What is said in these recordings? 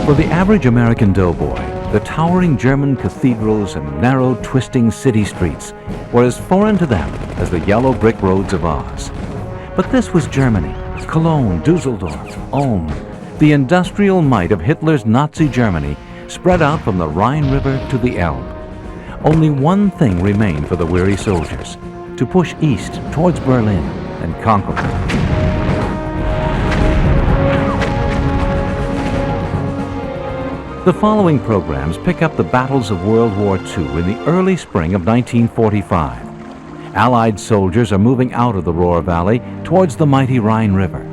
For the average American doughboy, the towering German cathedrals and narrow, twisting city streets were as foreign to them as the yellow brick roads of Oz. But this was Germany, Cologne, Dusseldorf, Ulm, the industrial might of Hitler's Nazi Germany spread out from the Rhine River to the Elbe. Only one thing remained for the weary soldiers: to push east towards Berlin and conquer it. The following programs pick up the battles of World War II in the early spring of 1945. Allied soldiers are moving out of the Ruhr Valley towards the mighty Rhine River.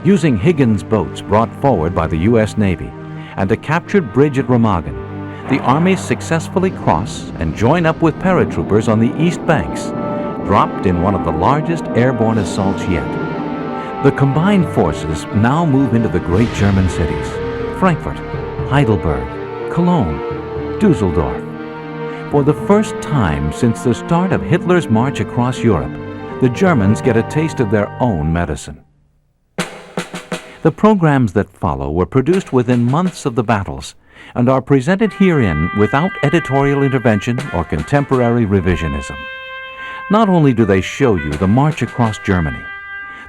Using Higgins boats brought forward by the U.S. Navy and a captured bridge at Remagen, the armies successfully cross and join up with paratroopers on the east banks, dropped in one of the largest airborne assaults yet. The combined forces now move into the great German cities: Frankfurt, Heidelberg, Cologne, Dusseldorf. For the first time since the start of Hitler's march across Europe, the Germans get a taste of their own medicine. The programs that follow were produced within months of the battles and are presented herein without editorial intervention or contemporary revisionism. Not only do they show you the march across Germany,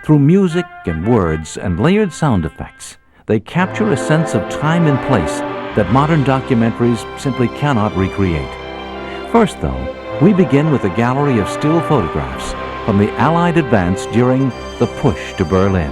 through music and words and layered sound effects, they capture a sense of time and place that modern documentaries simply cannot recreate. First, though, we begin with a gallery of still photographs from the Allied advance during the push to Berlin.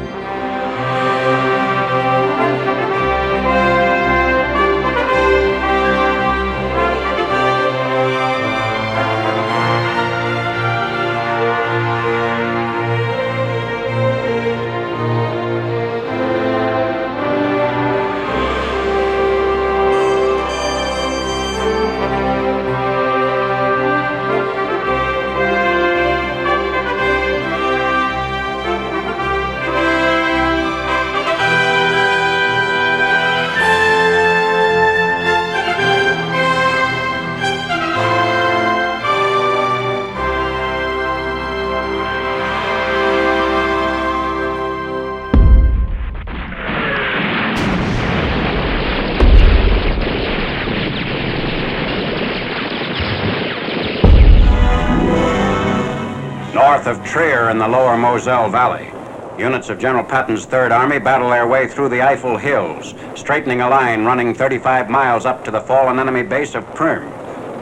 North of Trier in the lower Moselle Valley, units of General Patton's Third Army battle their way through the Eifel Hills, straightening a line running 35 miles up to the fallen enemy base of Prüm.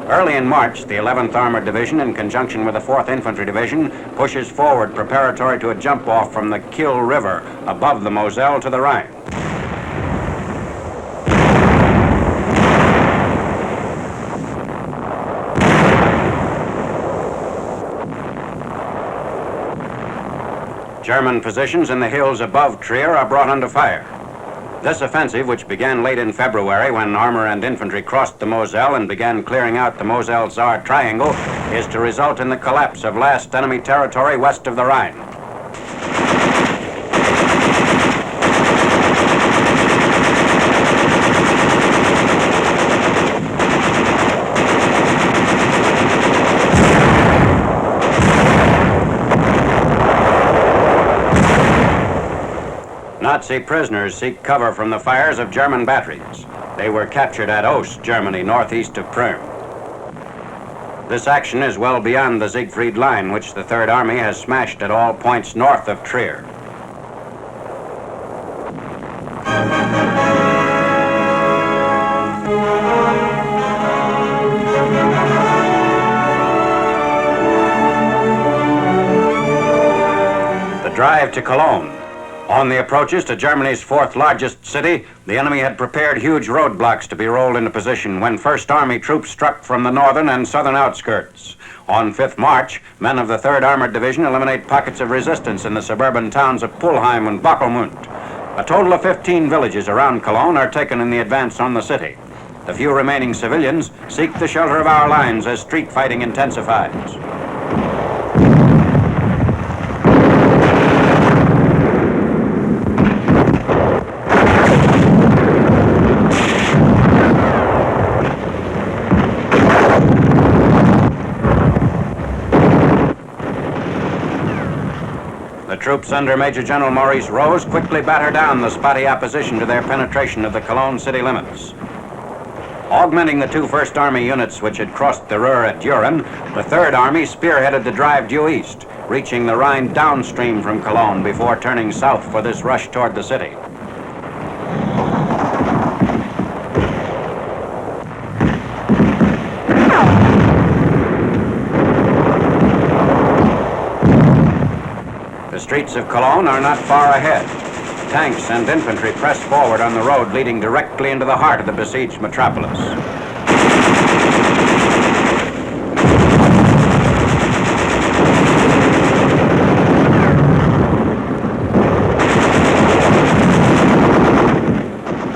Early in March, the 11th Armored Division, in conjunction with the 4th Infantry Division, pushes forward preparatory to a jump-off from the Kiel River above the Moselle to the Rhine. German positions in the hills above Trier are brought under fire. This offensive, which began late in February when armor and infantry crossed the Moselle and began clearing out the Moselle-Saar Triangle, is to result in the collapse of last enemy territory west of the Rhine. Nazi prisoners seek cover from the fires of German batteries. They were captured at Oss, Germany, northeast of Prüm. This action is well beyond the Siegfried Line, which the Third Army has smashed at all points north of Trier. The drive to Cologne. On the approaches to Germany's fourth largest city, the enemy had prepared huge roadblocks to be rolled into position when First Army troops struck from the northern and southern outskirts. On 5th March, men of the 3rd Armored Division eliminate pockets of resistance in the suburban towns of Pulheim and Bokelmund. A total of 15 villages around Cologne are taken in the advance on the city. The few remaining civilians seek the shelter of our lines as street fighting intensifies. The troops under Major General Maurice Rose quickly batter down the spotty opposition to their penetration of the Cologne city limits. Augmenting the two First Army units which had crossed the Ruhr at Düren, the Third Army spearheaded the drive due east, reaching the Rhine downstream from Cologne before turning south for this rush toward the city. The streets of Cologne are not far ahead. Tanks and infantry press forward on the road leading directly into the heart of the besieged metropolis.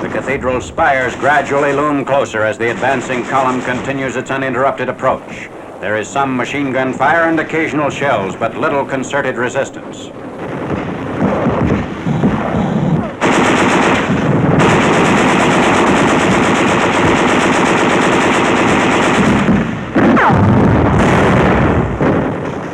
The cathedral spires gradually loom closer as the advancing column continues its uninterrupted approach. There is some machine gun fire and occasional shells, but little concerted resistance.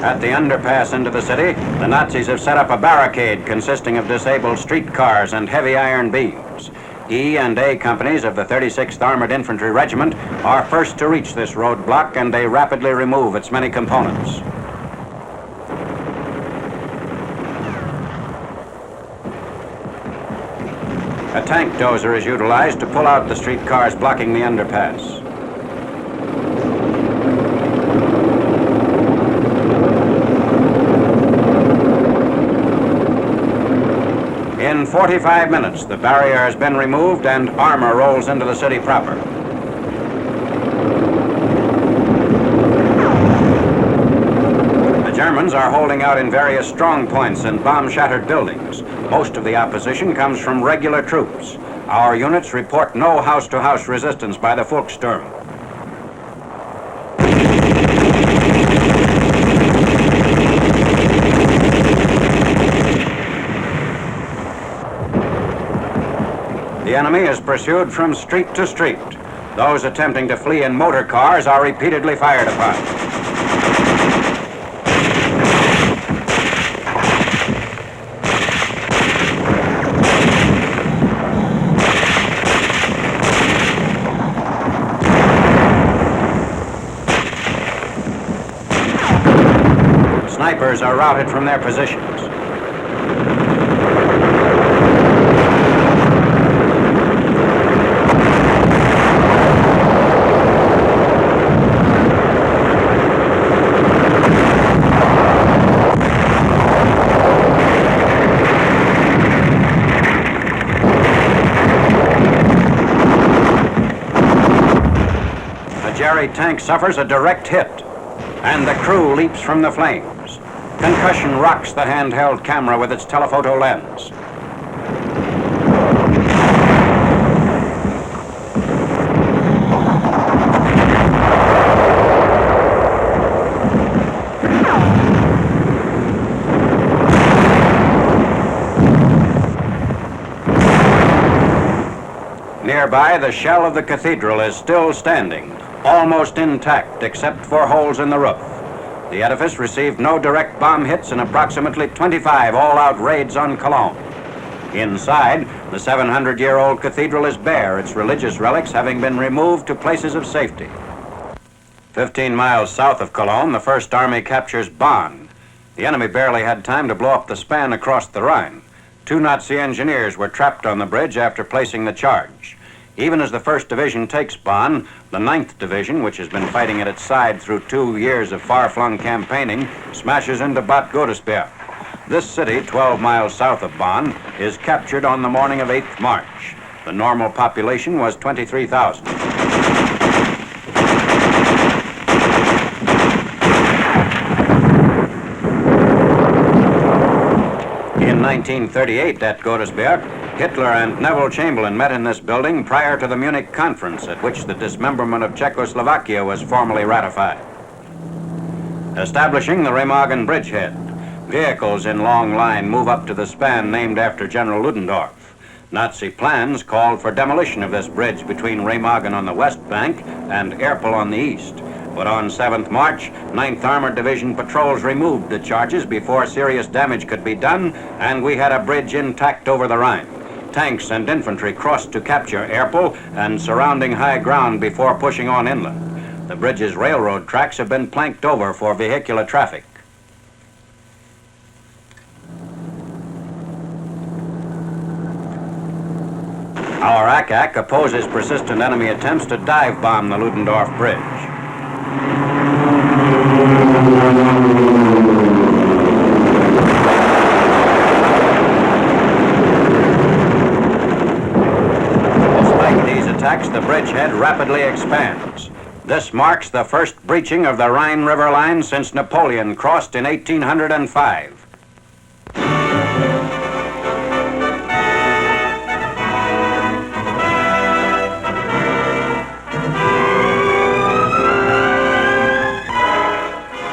At the underpass into the city, the Nazis have set up a barricade consisting of disabled streetcars and heavy iron beams. E and A companies of the 36th Armored Infantry Regiment are first to reach this roadblock, and they rapidly remove its many components. A tank dozer is utilized to pull out the streetcars blocking the underpass. In 45 minutes, the barrier has been removed and armor rolls into the city proper. The Germans are holding out in various strong points and bomb-shattered buildings. Most of the opposition comes from regular troops. Our units report no house-to-house resistance by the Volkssturm. The enemy is pursued from street to street. Those attempting to flee in motor cars are repeatedly fired upon. Snipers are routed from their positions. The tank suffers a direct hit, and the crew leaps from the flames. Concussion rocks the handheld camera with its telephoto lens. Nearby, the shell of the cathedral is still standing, almost intact except for holes in the roof. The edifice received no direct bomb hits in approximately 25 all-out raids on Cologne. Inside, the 700-year-old cathedral is bare, its religious relics having been removed to places of safety. 15 miles south of Cologne, the First Army captures Bonn. The enemy barely had time to blow up the span across the Rhine. 2 Nazi engineers were trapped on the bridge after placing the charge. Even as the 1st Division takes Bonn, the 9th Division, which has been fighting at its side through 2 years of far-flung campaigning, smashes into Bad Godesberg. This city, 12 miles south of Bonn, is captured on the morning of 8th March. The normal population was 23,000. In 1938 at Godesberg, Hitler and Neville Chamberlain met in this building prior to the Munich Conference, at which the dismemberment of Czechoslovakia was formally ratified. Establishing the Remagen bridgehead, vehicles in long line move up to the span named after General Ludendorff. Nazi plans called for demolition of this bridge between Remagen on the west bank and Erpel on the east. But on 7th March, 9th Armored Division patrols removed the charges before serious damage could be done, and we had a bridge intact over the Rhine. Tanks and infantry crossed to capture Erpel and surrounding high ground before pushing on inland. The bridge's railroad tracks have been planked over for vehicular traffic. Our ACAC opposes persistent enemy attempts to dive bomb the Ludendorff Bridge. Despite these attacks, the bridgehead rapidly expands. This marks the first breaching of the Rhine River line since Napoleon crossed in 1805.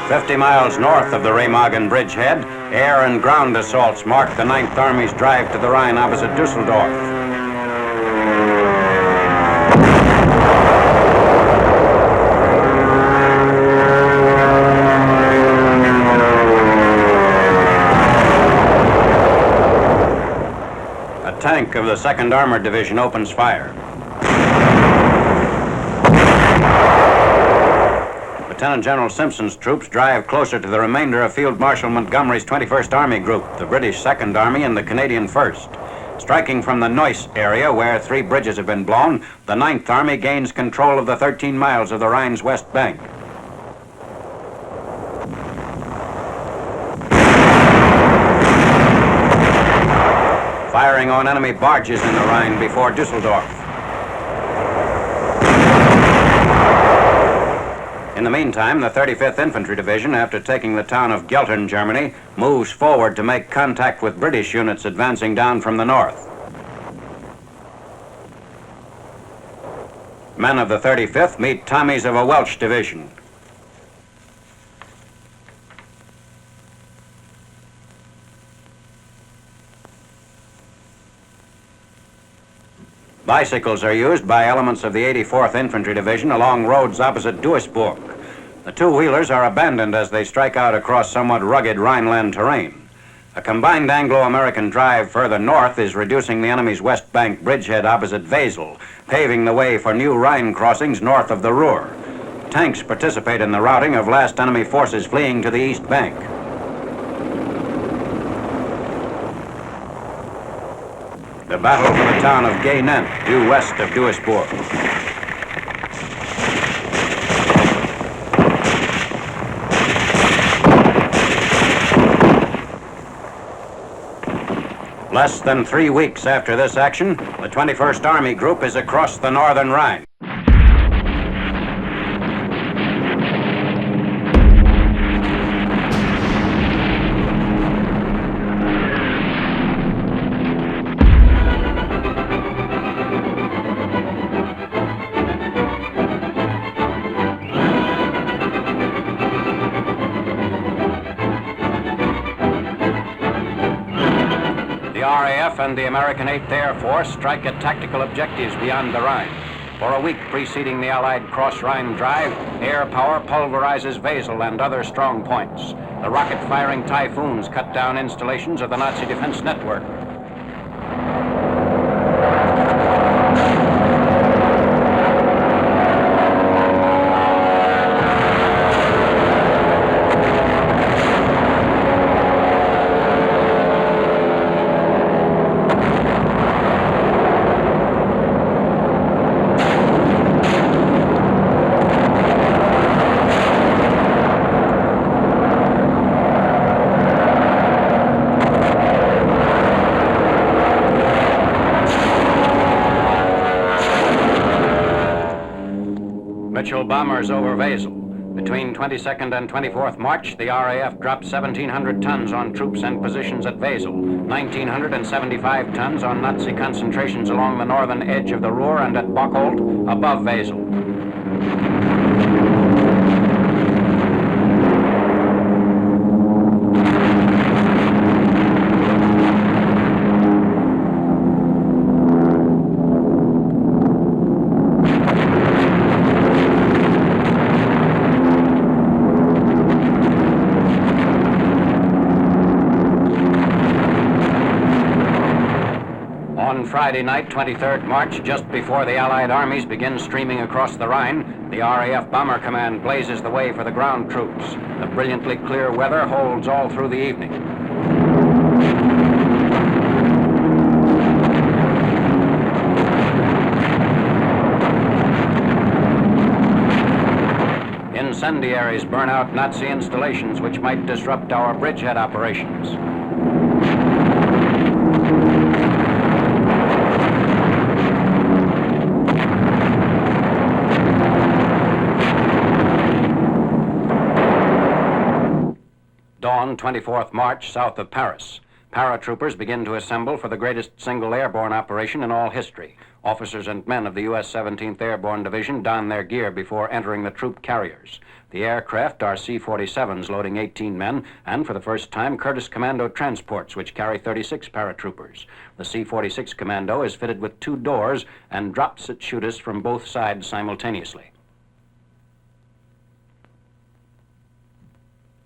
"50 miles north of the Remagen bridgehead, air and ground assaults marked the 9th Army's drive to the Rhine opposite Dusseldorf. A tank of the 2nd Armored Division opens fire. Lieutenant General Simpson's troops drive closer to the remainder of Field Marshal Montgomery's 21st Army Group, the British 2nd Army and the Canadian 1st. Striking from the Neuss area, where 3 bridges have been blown, the 9th Army gains control of the 13 miles of the Rhine's west bank. Firing on enemy barges in the Rhine before Dusseldorf. In the meantime, the 35th Infantry Division, after taking the town of Geltern, Germany, moves forward to make contact with British units advancing down from the north. Men of the 35th meet Tommies of a Welsh division. Bicycles are used by elements of the 84th Infantry Division along roads opposite Duisburg. The two-wheelers are abandoned as they strike out across somewhat rugged Rhineland terrain. A combined Anglo-American drive further north is reducing the enemy's west bank bridgehead opposite Wesel, paving the way for new Rhine crossings north of the Ruhr. Tanks participate in the routing of last enemy forces fleeing to the east bank. The battle for the town of Gaynent, due west of Duisburg. Less than 3 weeks after this action, the 21st Army Group is across the northern Rhine. The RAF and the American 8th Air Force strike at tactical objectives beyond the Rhine. For a week preceding the Allied cross-Rhine drive, air power pulverizes Wesel and other strong points. The rocket-firing Typhoons cut down installations of the Nazi defense network. Mitchell bombers over Wesel. Between 22nd and 24th March, the RAF dropped 1,700 tons on troops and positions at Wesel, 1,975 tons on Nazi concentrations along the northern edge of the Ruhr and at Bocholt, above Wesel. Friday night, 23rd March, just before the Allied armies begin streaming across the Rhine, the RAF Bomber Command blazes the way for the ground troops. The brilliantly clear weather holds all through the evening. Incendiaries burn out Nazi installations which might disrupt our bridgehead operations. Dawn, 24th March, south of Paris. Paratroopers begin to assemble for the greatest single airborne operation in all history. Officers and men of the U.S. 17th Airborne Division don their gear before entering the troop carriers. The aircraft are C-47s loading 18 men, and for the first time, Curtiss Commando transports, which carry 36 paratroopers. The C-46 Commando is fitted with 2 doors and drops at shoot us from both sides simultaneously.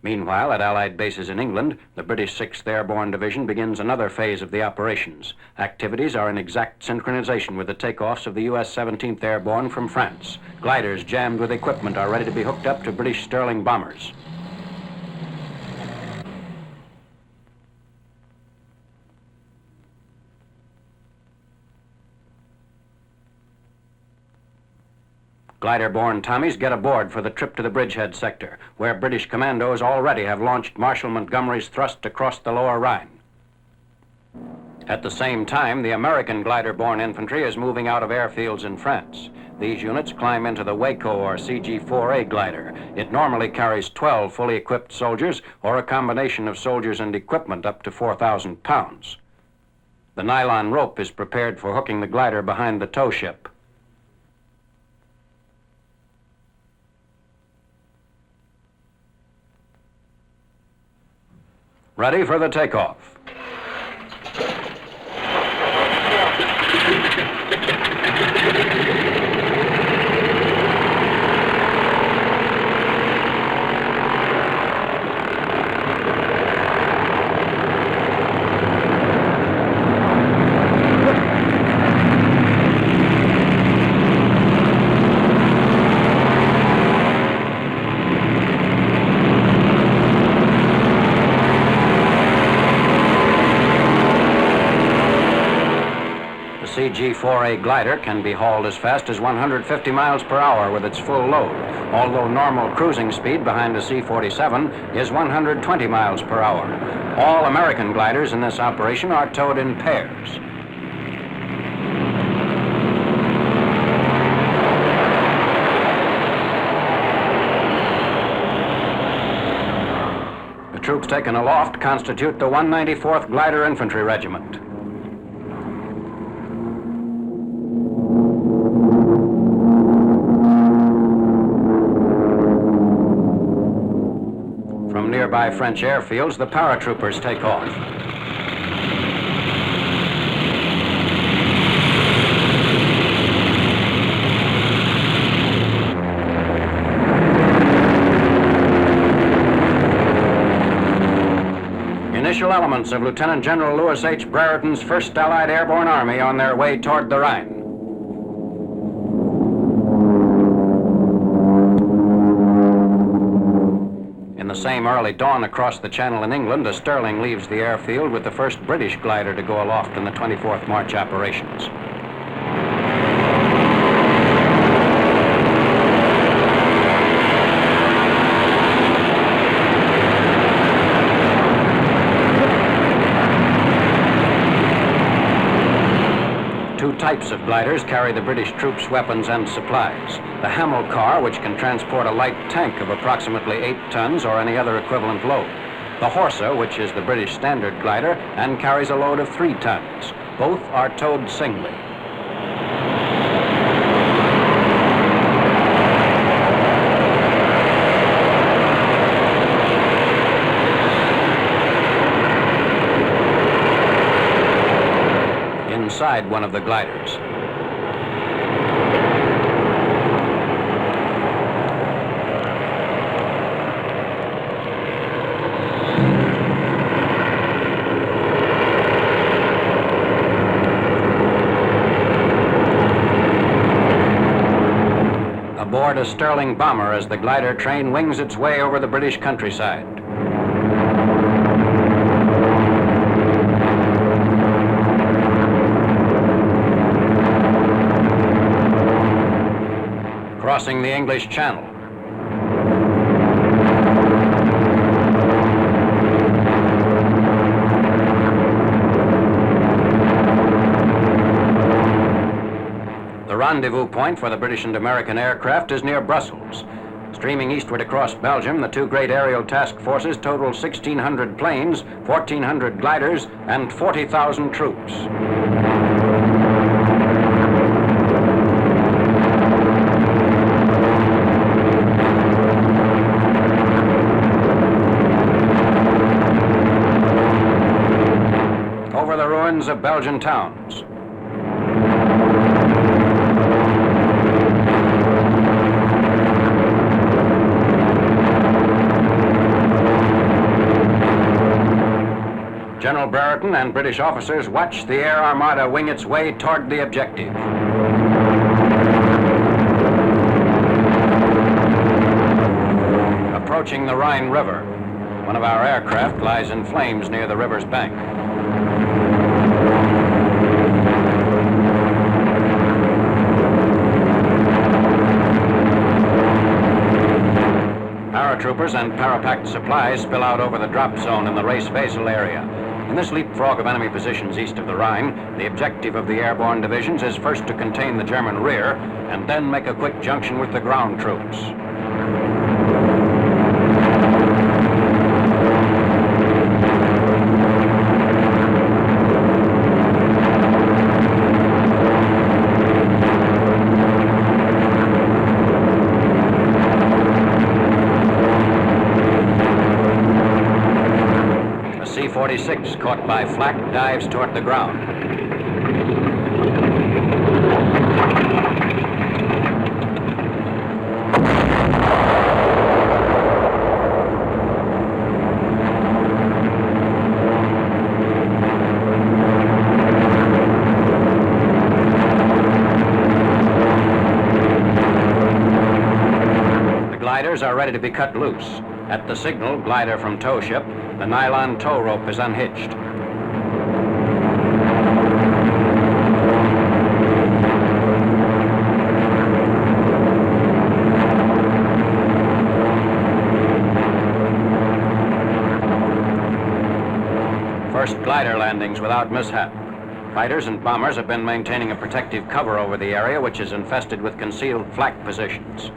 Meanwhile, at Allied bases in England, the British 6th Airborne Division begins another phase of the operations. Activities are in exact synchronization with the takeoffs of the U.S. 17th Airborne from France. Gliders jammed with equipment are ready to be hooked up to British Sterling bombers. Glider-borne Tommies get aboard for the trip to the bridgehead sector, where British commandos already have launched Marshal Montgomery's thrust across the lower Rhine. At the same time, the American glider-borne infantry is moving out of airfields in France. These units climb into the Waco or CG-4A glider. It normally carries 12 fully equipped soldiers or a combination of soldiers and equipment up to 4,000 pounds. The nylon rope is prepared for hooking the glider behind the tow ship. Ready for the takeoff. CG-4A glider can be hauled as fast as 150 miles per hour with its full load, although normal cruising speed behind a C-47 is 120 miles per hour. All American gliders in this operation are towed in pairs. The troops taken aloft constitute the 194th Glider Infantry Regiment. From nearby French airfields, the paratroopers take off. Initial elements of Lieutenant General Louis H. Brereton's 1st Allied Airborne Army on their way toward the Rhine. In the same early dawn across the Channel in England, a Sterling leaves the airfield with the first British glider to go aloft in the 24th March operations. Two types of gliders carry the British troops' weapons and supplies. The Hamel car, which can transport a light tank of approximately 8 tons or any other equivalent load. The Horsa, which is the British standard glider and carries a load of 3 tons. Both are towed singly. Inside one of the gliders. the Sterling bomber as the glider train wings its way over the British countryside. Crossing the English Channel. The rendezvous point for the British and American aircraft is near Brussels. Streaming eastward across Belgium, the two great aerial task forces total 1,600 planes, 1,400 gliders, and 40,000 troops. Over the ruins of Belgian towns. General Brereton and British officers watch the air armada wing its way toward the objective. Approaching the Rhine River, one of our aircraft lies in flames near the river's bank. Paratroopers and parapacked supplies spill out over the drop zone in the race-basal area. In this leapfrog of enemy positions east of the Rhine, the objective of the airborne divisions is first to contain the German rear and then make a quick junction with the ground troops. C-46, caught by flak, dives toward the ground. The gliders are ready to be cut loose. At the signal, glider from tow ship, the nylon tow rope is unhitched. First glider landings without mishap. Fighters and bombers have been maintaining a protective cover over the area, which is infested with concealed flak positions.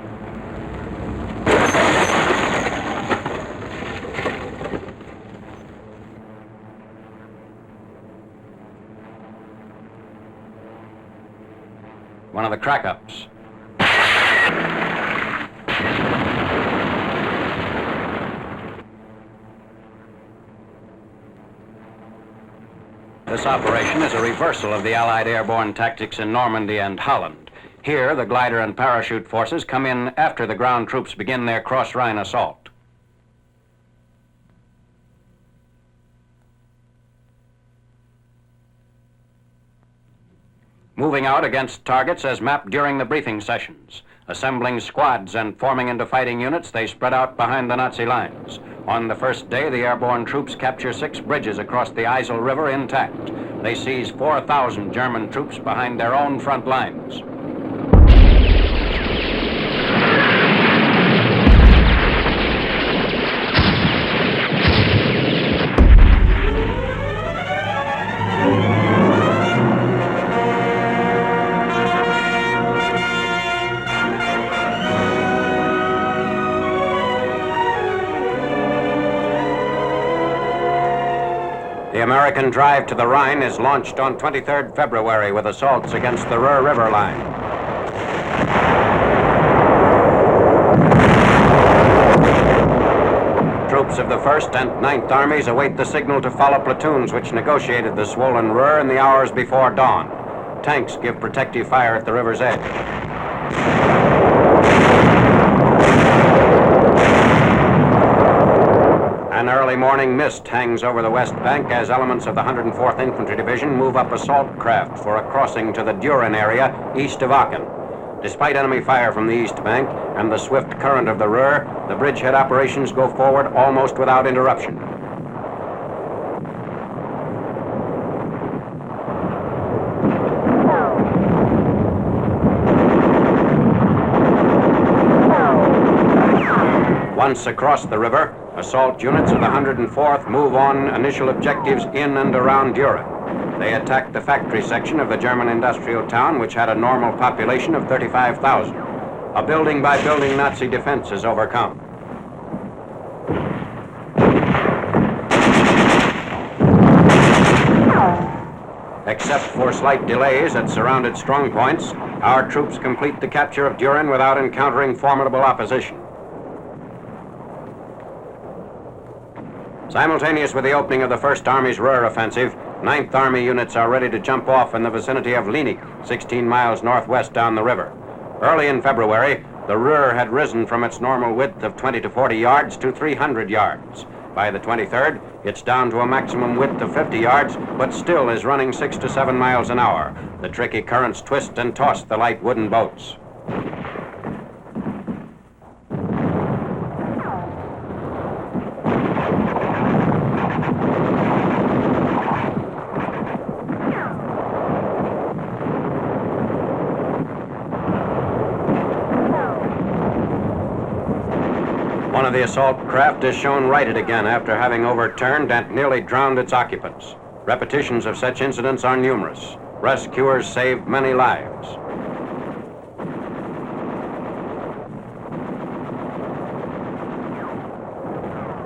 One of the crack-ups. This operation is a reversal of the Allied airborne tactics in Normandy and Holland. Here, the glider and parachute forces come in after the ground troops begin their cross-Rhine assault. Moving out against targets as mapped during the briefing sessions. Assembling squads and forming into fighting units, they spread out behind the Nazi lines. On the first day, the airborne troops capture 6 bridges across the Isel River intact. They seize 4,000 German troops behind their own front lines. The American drive to the Rhine is launched on 23rd February with assaults against the River Rhine. Troops of the 1st and 9th Armies await the signal to follow platoons which negotiated the swollen Ruhr in the hours before dawn. Tanks give protective fire at the river's edge. An early morning mist hangs over the west bank as elements of the 104th Infantry Division move up assault craft for a crossing to the Düren area east of Aachen. Despite enemy fire from the east bank and the swift current of the Ruhr, the bridgehead operations go forward almost without interruption. Once across the river, assault units of the 104th move on initial objectives in and around Düren. They attacked the factory section of the German industrial town, which had a normal population of 35,000. A building-by-building Nazi defense is overcome. Except for slight delays at surrounded strongpoints, our troops complete the capture of Düren without encountering formidable opposition. Simultaneous with the opening of the First Army's Ruhr offensive, 9th Army units are ready to jump off in the vicinity of Linik, 16 miles northwest down the river. Early in February, the Ruhr had risen from its normal width of 20 to 40 yards to 300 yards. By the 23rd, it's down to a maximum width of 50 yards, but still is running 6 to 7 miles an hour. The tricky currents twist and toss the light wooden boats. One of the assault craft is shown righted again after having overturned and nearly drowned its occupants. Repetitions of such incidents are numerous. Rescuers saved many lives.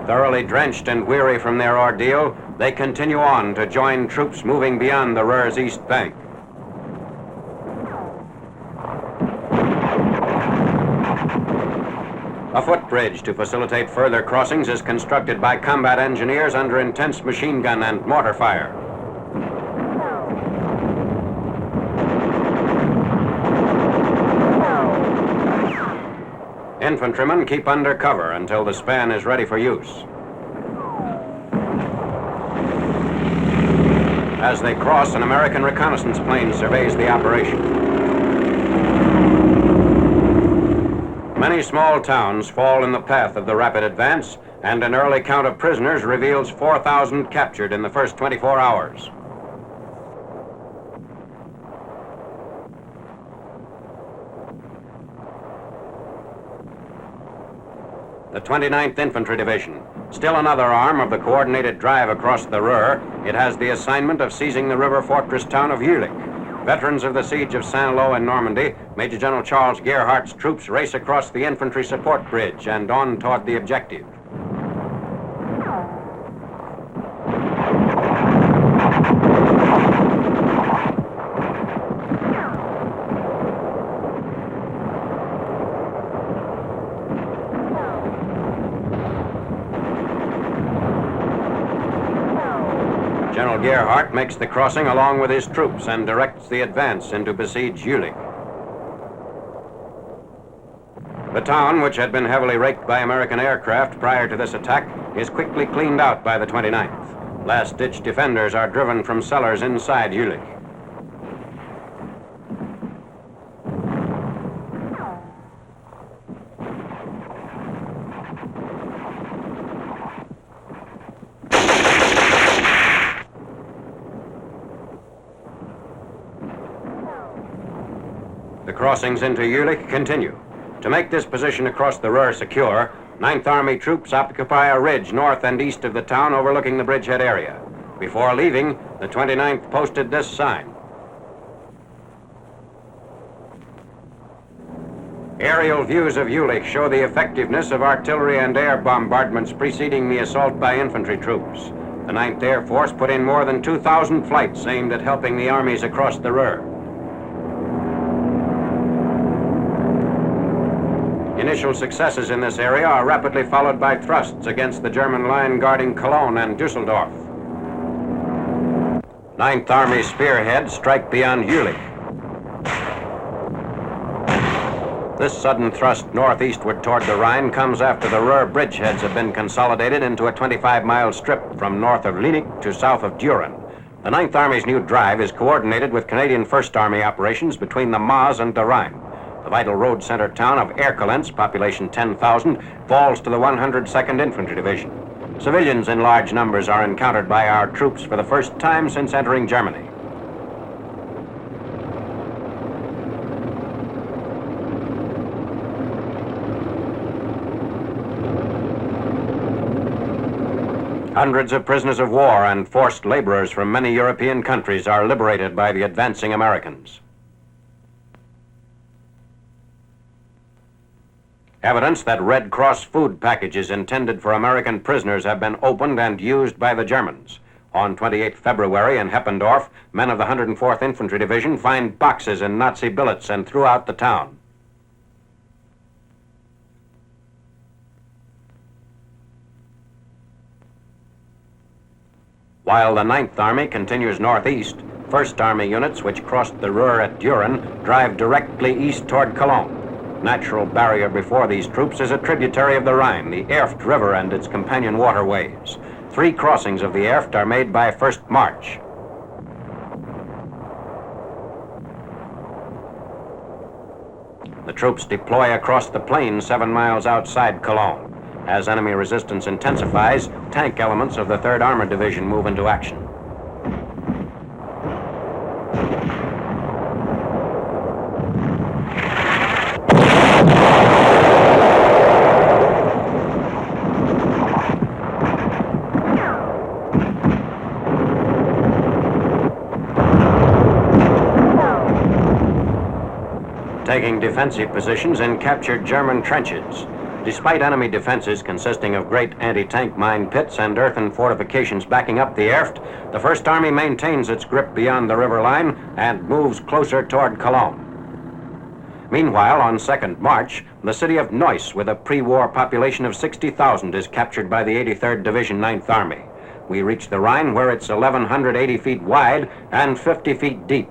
Thoroughly drenched and weary from their ordeal, they continue on to join troops moving beyond the Ruhr's east bank. A footbridge to facilitate further crossings is constructed by combat engineers under intense machine gun and mortar fire. Infantrymen keep under cover until the span is ready for use. As they cross, an American reconnaissance plane surveys the operation. Many small towns fall in the path of the rapid advance, and an early count of prisoners reveals 4,000 captured in the first 24 hours. The 29th Infantry Division, still another arm of the coordinated drive across the Ruhr, it has the assignment of seizing the river fortress town of Jülich. Veterans of the siege of Saint-Lô in Normandy, Major General Charles Gerhardt's troops race across the infantry support bridge and on toward the objective. General Gerhardt makes the crossing along with his troops and directs the advance into besieged Jülich. The town, which had been heavily raked by American aircraft prior to this attack, is quickly cleaned out by the 29th. Last-ditch defenders are driven from cellars inside Jülich. The crossings into Jülich continue. To make this position across the Ruhr secure, 9th Army troops occupy a ridge north and east of the town overlooking the bridgehead area. Before leaving, the 29th posted this sign. Aerial views of Jülich show the effectiveness of artillery and air bombardments preceding the assault by infantry troops. The 9th Air Force put in more than 2,000 flights aimed at helping the armies across the Ruhr. Initial successes in this area are rapidly followed by thrusts against the German line guarding Cologne and Düsseldorf. 9th Army spearheads strike beyond Jülich. This sudden thrust northeastward toward the Rhine comes after the Ruhr bridgeheads have been consolidated into a 25-mile strip from north of Linik to south of Düren. The 9th Army's new drive is coordinated with Canadian 1st Army operations between the Maas and the Rhine. The vital road center town of Erkelenz, population 10,000, falls to the 102nd Infantry Division. Civilians in large numbers are encountered by our troops for the first time since entering Germany. Hundreds of prisoners of war and forced laborers from many European countries are liberated by the advancing Americans. Evidence that Red Cross food packages intended for American prisoners have been opened and used by the Germans. On 28 February in Heppendorf, men of the 104th Infantry Division find boxes in Nazi billets and throughout the town. While the 9th Army continues northeast, 1st Army units which crossed the Ruhr at Düren drive directly east toward Cologne. Natural barrier before these troops is a tributary of the Rhine, the Erft River and its companion waterways. 3 crossings of the Erft are made by 1st March. The troops deploy across the plain 7 miles outside Cologne. As enemy resistance intensifies, tank elements of the 3rd Armored Division move into action. Taking defensive positions in captured German trenches. Despite enemy defenses consisting of great anti-tank mine pits and earthen fortifications backing up the Erft, the 1st Army maintains its grip beyond the River Rhine and moves closer toward Cologne. Meanwhile, on 2nd March, the city of Neuss, with a pre-war population of 60,000, is captured by the 83rd Division 9th Army. We reach the Rhine where it's 1,180 feet wide and 50 feet deep.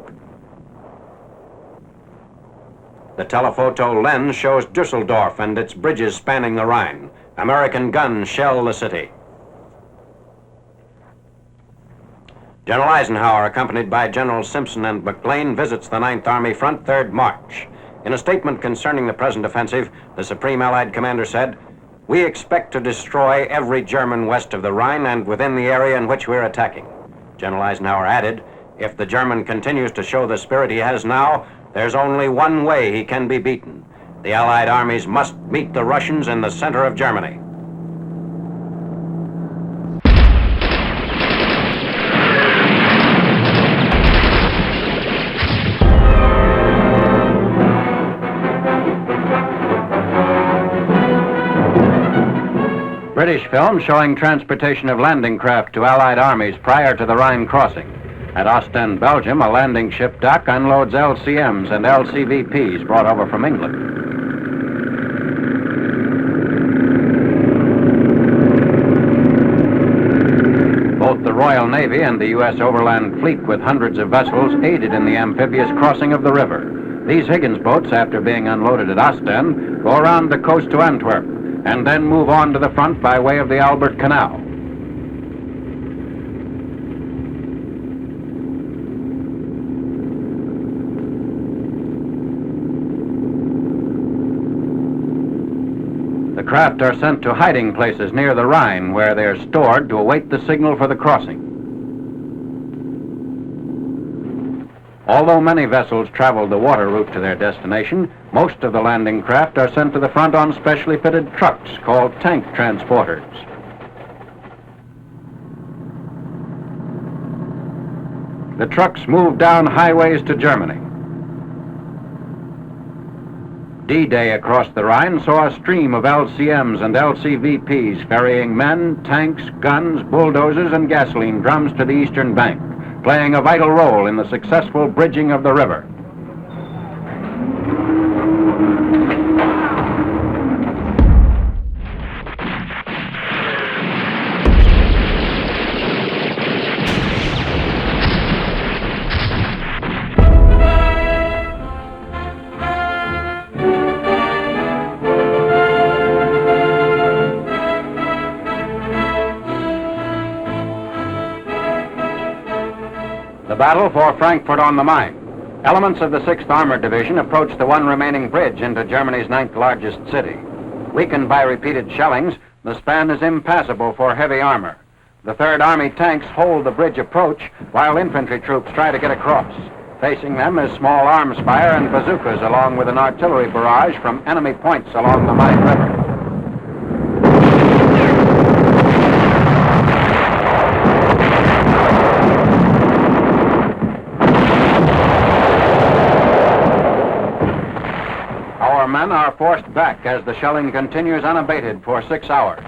The telephoto lens shows Düsseldorf and its bridges spanning the Rhine. American guns shell the city. General Eisenhower, accompanied by Generals Simpson and McLean, visits the 9th Army front 3rd March. In a statement concerning the present offensive, the Supreme Allied Commander said, "We expect to destroy every German west of the Rhine and within the area in which we're attacking." General Eisenhower added, "If the German continues to show the spirit he has now, there's only one way he can be beaten. The Allied armies must meet the Russians in the center of Germany." British film showing transportation of landing craft to Allied armies prior to the Rhine crossing. At Ostend, Belgium, a landing ship dock unloads LCMs and LCVPs brought over from England. Both the Royal Navy and the U.S. Overland Fleet, with hundreds of vessels, aided in the amphibious crossing of the river. These Higgins boats, after being unloaded at Ostend, go around the coast to Antwerp and then move on to the front by way of the Albert Canal. The craft are sent to hiding places near the Rhine, where they're stored to await the signal for the crossing. Although many vessels travel the water route to their destination, most of the landing craft are sent to the front on specially fitted trucks called tank transporters. The trucks move down highways to Germany. D-Day across the Rhine saw a stream of LCMs and LCVPs ferrying men, tanks, guns, bulldozers, and gasoline drums to the eastern bank, playing a vital role in the successful bridging of the river. The battle for Frankfurt on the Main. Elements of the 6th Armored Division approached the one remaining bridge into Germany's 9th largest city. Weakened by repeated shellings, the span is impassable for heavy armor. The 3rd Army tanks hold the bridge approach while infantry troops try to get across. Facing them is small arms fire and bazookas along with an artillery barrage from enemy points along the Rhine River. Our men are forced back as the shelling continues unabated for 6 hours.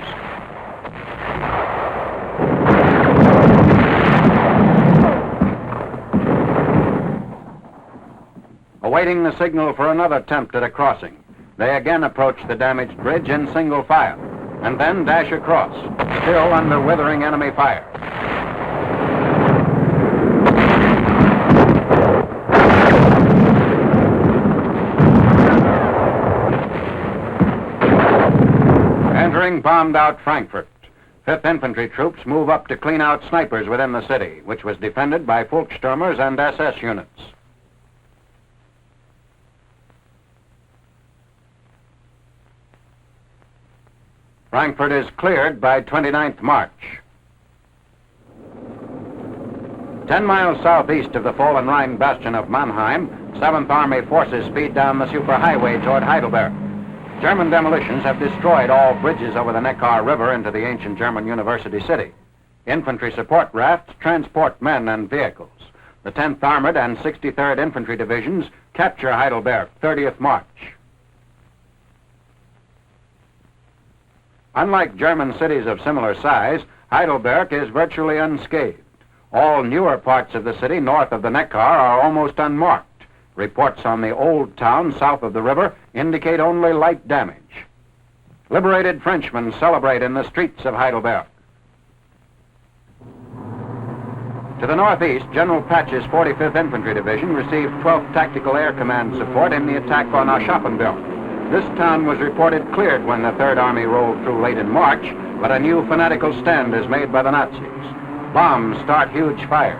Awaiting the signal for another attempt at a crossing, they again approach the damaged bridge in single file, and then dash across, still under withering enemy fire. Entering bombed-out Frankfurt, 5th Infantry troops move up to clean out snipers within the city, which was defended by Volkssturmers and SS units. Frankfurt is cleared by 29th March. 10 miles southeast of the fallen Rhine bastion of Mannheim, 7th Army forces speed down the superhighway toward Heidelberg. German demolitions have destroyed all bridges over the Neckar River into the ancient German university city. Infantry support rafts transport men and vehicles. The 10th Armored and 63rd Infantry Divisions capture Heidelberg, 30th March. Unlike German cities of similar size, Heidelberg is virtually unscathed. All newer parts of the city north of the Neckar are almost unmarked. Reports on the old town south of the river indicate only light damage. Liberated Frenchmen celebrate in the streets of Heidelberg. To the northeast, General Patch's 45th Infantry Division received 12th Tactical Air Command support in the attack on Aschaffenburg. This town was reported cleared when the 3rd Army rolled through late in March, but a new fanatical stand is made by the Nazis. Bombs start huge fires.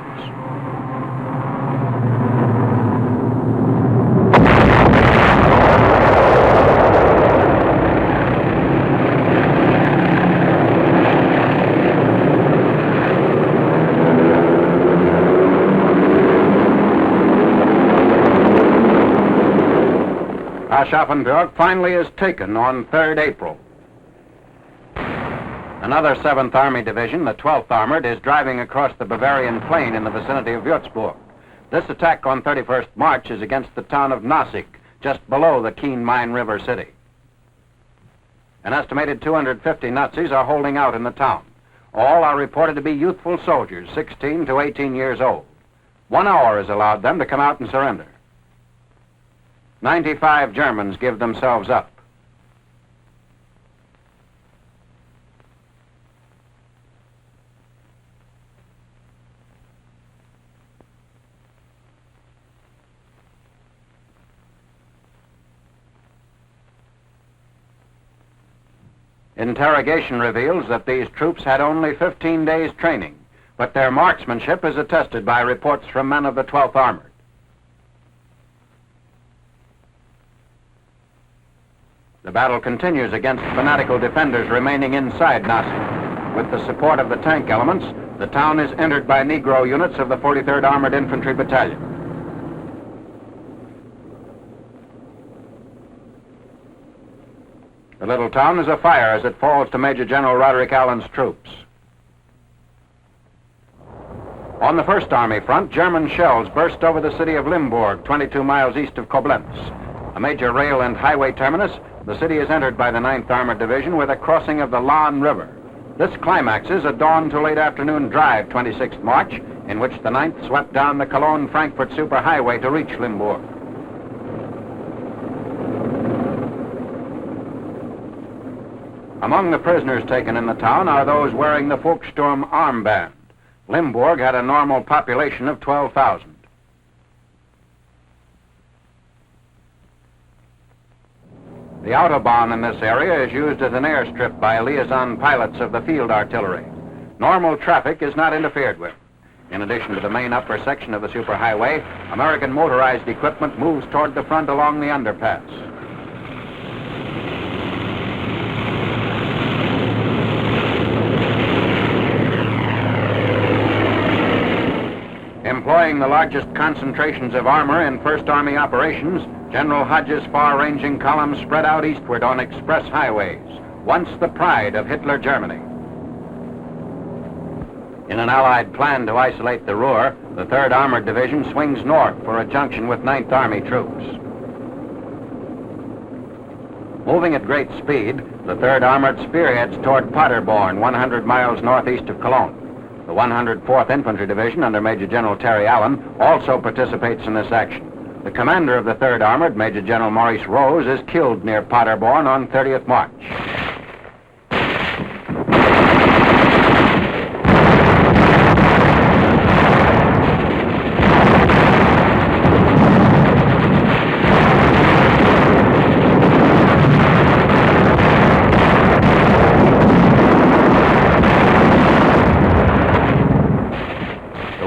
Aschaffenburg finally is taken on 3rd April. Another 7th Army Division, the 12th Armored, is driving across the Bavarian plain in the vicinity of Würzburg. This attack on 31st March is against the town of Nassik, just below the Keene Mine River city. An estimated 250 Nazis are holding out in the town. All are reported to be youthful soldiers, 16 to 18 years old. 1 hour is allowed them to come out and surrender. 95 Germans give themselves up. Interrogation reveals that these troops had only 15 days training, but their marksmanship is attested by reports from men of the 12th Armored. The battle continues against fanatical defenders remaining inside Nassik. With the support of the tank elements, the town is entered by Negro units of the 43rd Armored Infantry Battalion. The little town is afire as it falls to Major General Roderick Allen's troops. On the 1st Army front, German shells burst over the city of Limburg, 22 miles east of Koblenz. A major rail and highway terminus, the city is entered by the 9th Armored Division with a crossing of the Lahn River. This climaxes a dawn to late afternoon drive, 26th March, in which the 9th swept down the Cologne-Frankfurt superhighway to reach Limburg. Among the prisoners taken in the town are those wearing the Volkssturm armband. Limburg had a normal population of 12,000. The Autobahn in this area is used as an airstrip by liaison pilots of the field artillery. Normal traffic is not interfered with. In addition to the main upper section of the superhighway, American motorized equipment moves toward the front along the underpass. Employing the largest concentrations of armor in First Army operations, General Hodge's far-ranging columns spread out eastward on express highways, once the pride of Hitler Germany. In an Allied plan to isolate the Ruhr, the 3rd Armored Division swings north for a junction with 9th Army troops. Moving at great speed, the 3rd Armored spearheads toward Paderborn, 100 miles northeast of Cologne. The 104th Infantry Division, under Major General Terry Allen, also participates in this action. The commander of the 3rd Armored, Major General Maurice Rose, is killed near Paderborn on 30th March.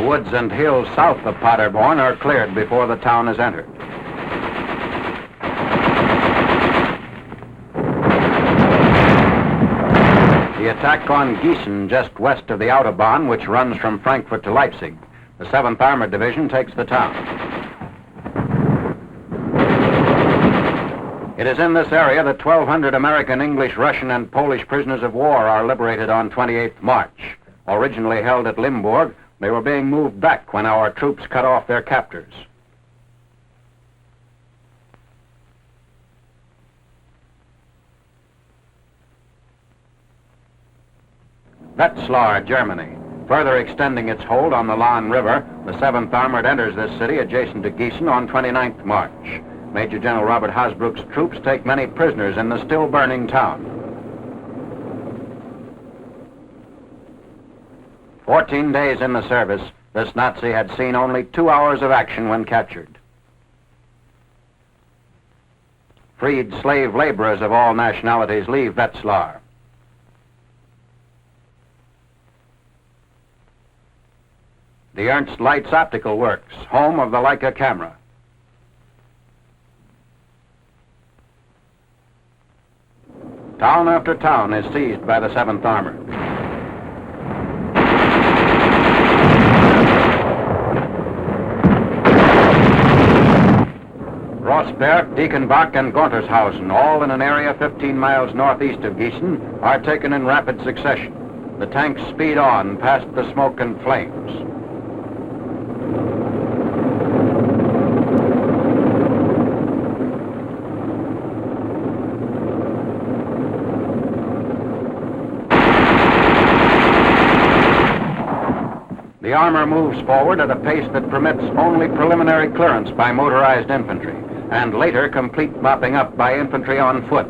Woods and hills south of Paderborn are cleared before the town is entered. The attack on Gießen, just west of the Autobahn, which runs from Frankfurt to Leipzig. The 7th Armored Division takes the town. It is in this area that 1,200 American, English, Russian, and Polish prisoners of war are liberated on 28th March. Originally held at Limburg, they were being moved back when our troops cut off their captors. Wetzlar, Germany. Further extending its hold on the Lahn River, the 7th Armored enters this city adjacent to Gießen on 29th March. Major General Robert Hasbrouck's troops take many prisoners in the still burning town. 14 days in the service, this Nazi had seen only 2 hours of action when captured. Freed slave laborers of all nationalities leave Wetzlar. The Ernst Leitz Optical Works, home of the Leica camera. Town after town is seized by the 7th Armored. Rossberg, Diekenbach, and Gontershausen, all in an area 15 miles northeast of Gießen, are taken in rapid succession. The tanks speed on past the smoke and flames. The armor moves forward at a pace that permits only preliminary clearance by motorized infantry, and later complete mopping up by infantry on foot.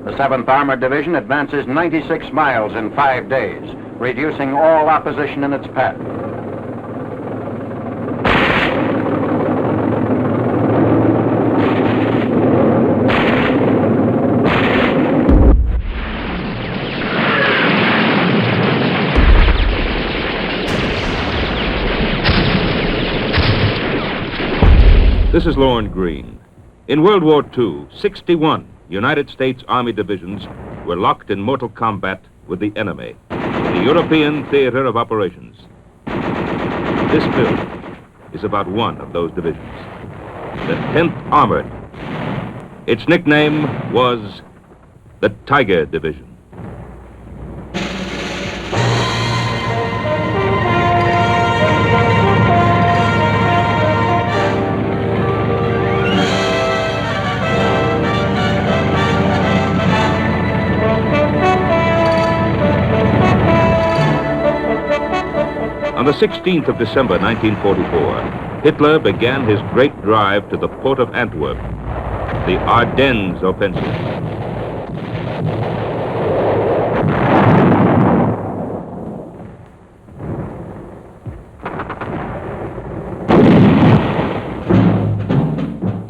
The 7th Armored Division advances 96 miles in 5 days, reducing all opposition in its path. This is Lorne Green. In World War II, 61 United States Army divisions were locked in mortal combat with the enemy in the European theater of operations. This film is about one of those divisions, the 10th Armored. Its nickname was the Tiger Division. On the 16th of December, 1944, Hitler began his great drive to the port of Antwerp, the Ardennes offensive.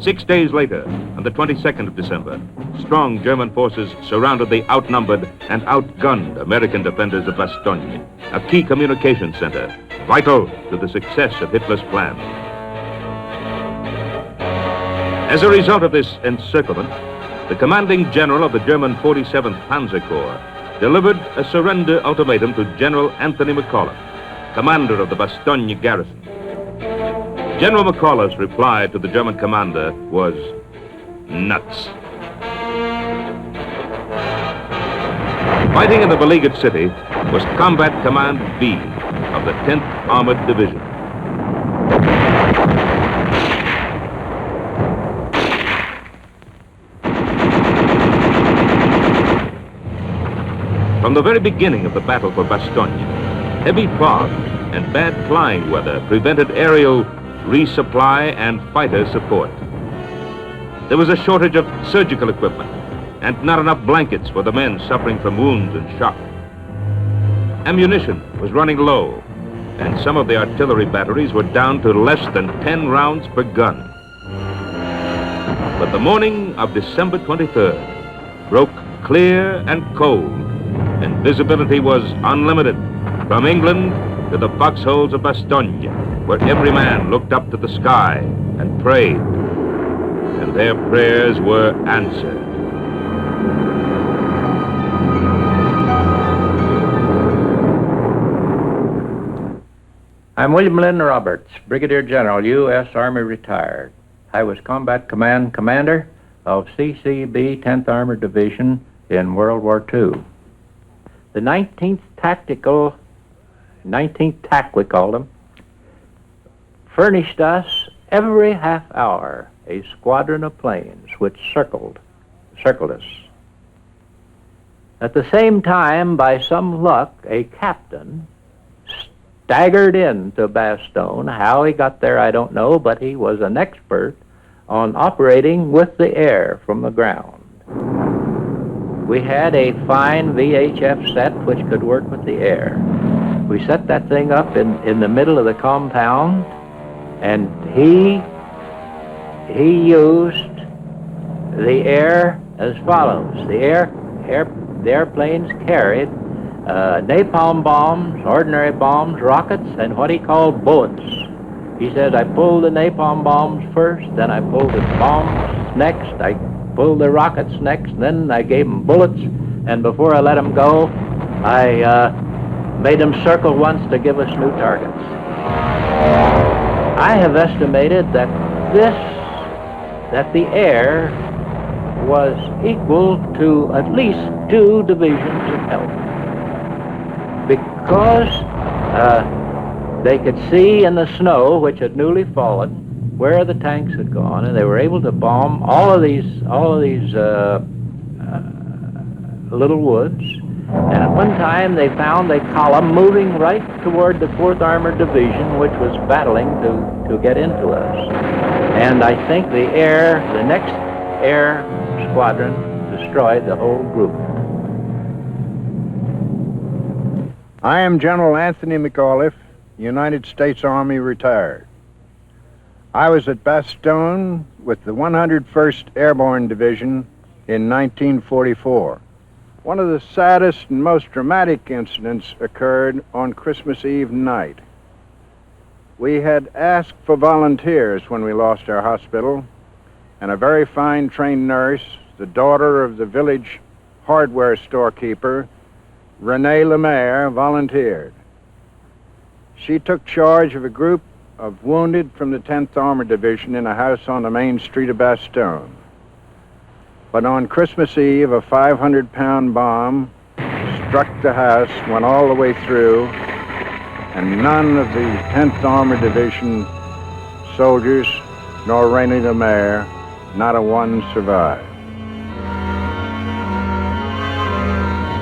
Six days later, on the 22nd of December, strong German forces surrounded the outnumbered and outgunned American defenders of Bastogne, a key communications center, vital to the success of Hitler's plan. As a result of this encirclement, the commanding general of the German 47th Panzer Corps delivered a surrender ultimatum to General Anthony McAuliffe, commander of the Bastogne garrison. General McAuliffe's reply to the German commander was nuts. Fighting in the beleaguered city was Combat Command B of the 10th Armored Division. From the very beginning of the battle for Bastogne, heavy fog and bad flying weather prevented aerial resupply and fighter support. There was a shortage of surgical equipment and not enough blankets for the men suffering from wounds and shock. Ammunition was running low, and some of the artillery batteries were down to less than 10 rounds per gun. But the morning of December 23rd broke clear and cold, and visibility was unlimited from England to the foxholes of Bastogne, where every man looked up to the sky and prayed, and their prayers were answered. I'm William Lynn Roberts, Brigadier General, U.S. Army retired. I was Combat Command Commander of CCB 10th Armored Division in World War II. The 19th TAC, we called them, furnished us every half hour a squadron of planes which circled us. At the same time, by some luck, a captain staggered into Bastogne. How he got there, I don't know, but he was an expert on operating with the air from the ground. We had a fine VHF set which could work with the air. We set that thing up in the middle of the compound, and he used the air as follows. The airplanes carried napalm bombs, ordinary bombs, rockets, and what he called bullets. He says, I pulled the napalm bombs first, then I pulled the bombs next, I pulled the rockets next, then I gave them bullets, and before I let them go, I made them circle once to give us new targets. I have estimated that the air was equal to at least 2 divisions of help, because they could see in the snow, which had newly fallen, where the tanks had gone, and they were able to bomb all of these little woods. And at one time they found a column moving right toward the 4th Armored Division, which was battling to get into us. And I think the next air squadron destroyed the whole group. I am General Anthony McAuliffe, United States Army retired. I was at Bastogne with the 101st Airborne Division in 1944. One of the saddest and most dramatic incidents occurred on Christmas Eve night. We had asked for volunteers when we lost our hospital, and a very fine trained nurse, the daughter of the village hardware storekeeper, Renee Lemaire, volunteered. She took charge of a group of wounded from the 10th Armored Division in a house on the main street of Bastogne. But on Christmas Eve, a 500-pound bomb struck the house, went all the way through, and none of the 10th Armored Division soldiers, nor Renee Lemaire, not a one survived.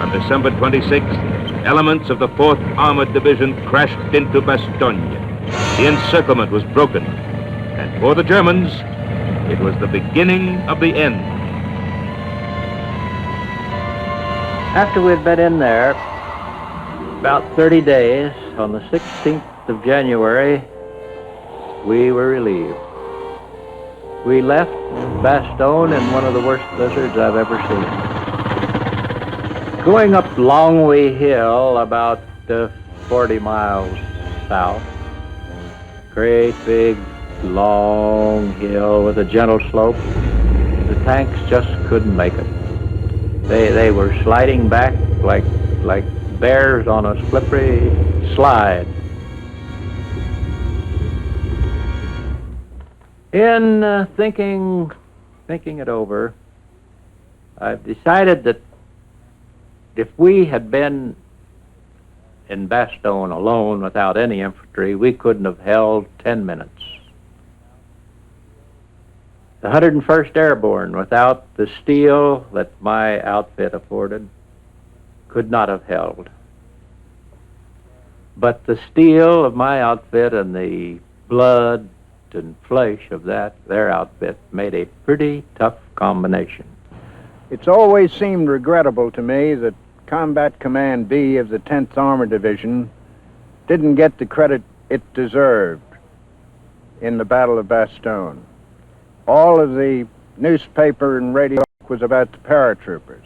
On December 26th, elements of the 4th Armored Division crashed into Bastogne. The encirclement was broken, and for the Germans, it was the beginning of the end. After we'd been in there about 30 days, on the 16th of January, we were relieved. We left Bastogne in one of the worst blizzards I've ever seen. Going up Longwy Hill, about 40 miles south. Great big, long hill with a gentle slope. The tanks just couldn't make it. They were sliding back like bears on a slippery slide. In thinking it over, I've decided that if we had been in Bastogne alone without any infantry, we couldn't have held 10 minutes. The 101st Airborne, without the steel that my outfit afforded, could not have held. But the steel of my outfit and the blood and flesh of their outfit made a pretty tough combination. It's always seemed regrettable to me that Combat Command B of the 10th Armored Division didn't get the credit it deserved in the Battle of Bastogne. All of the newspaper and radio was about the paratroopers.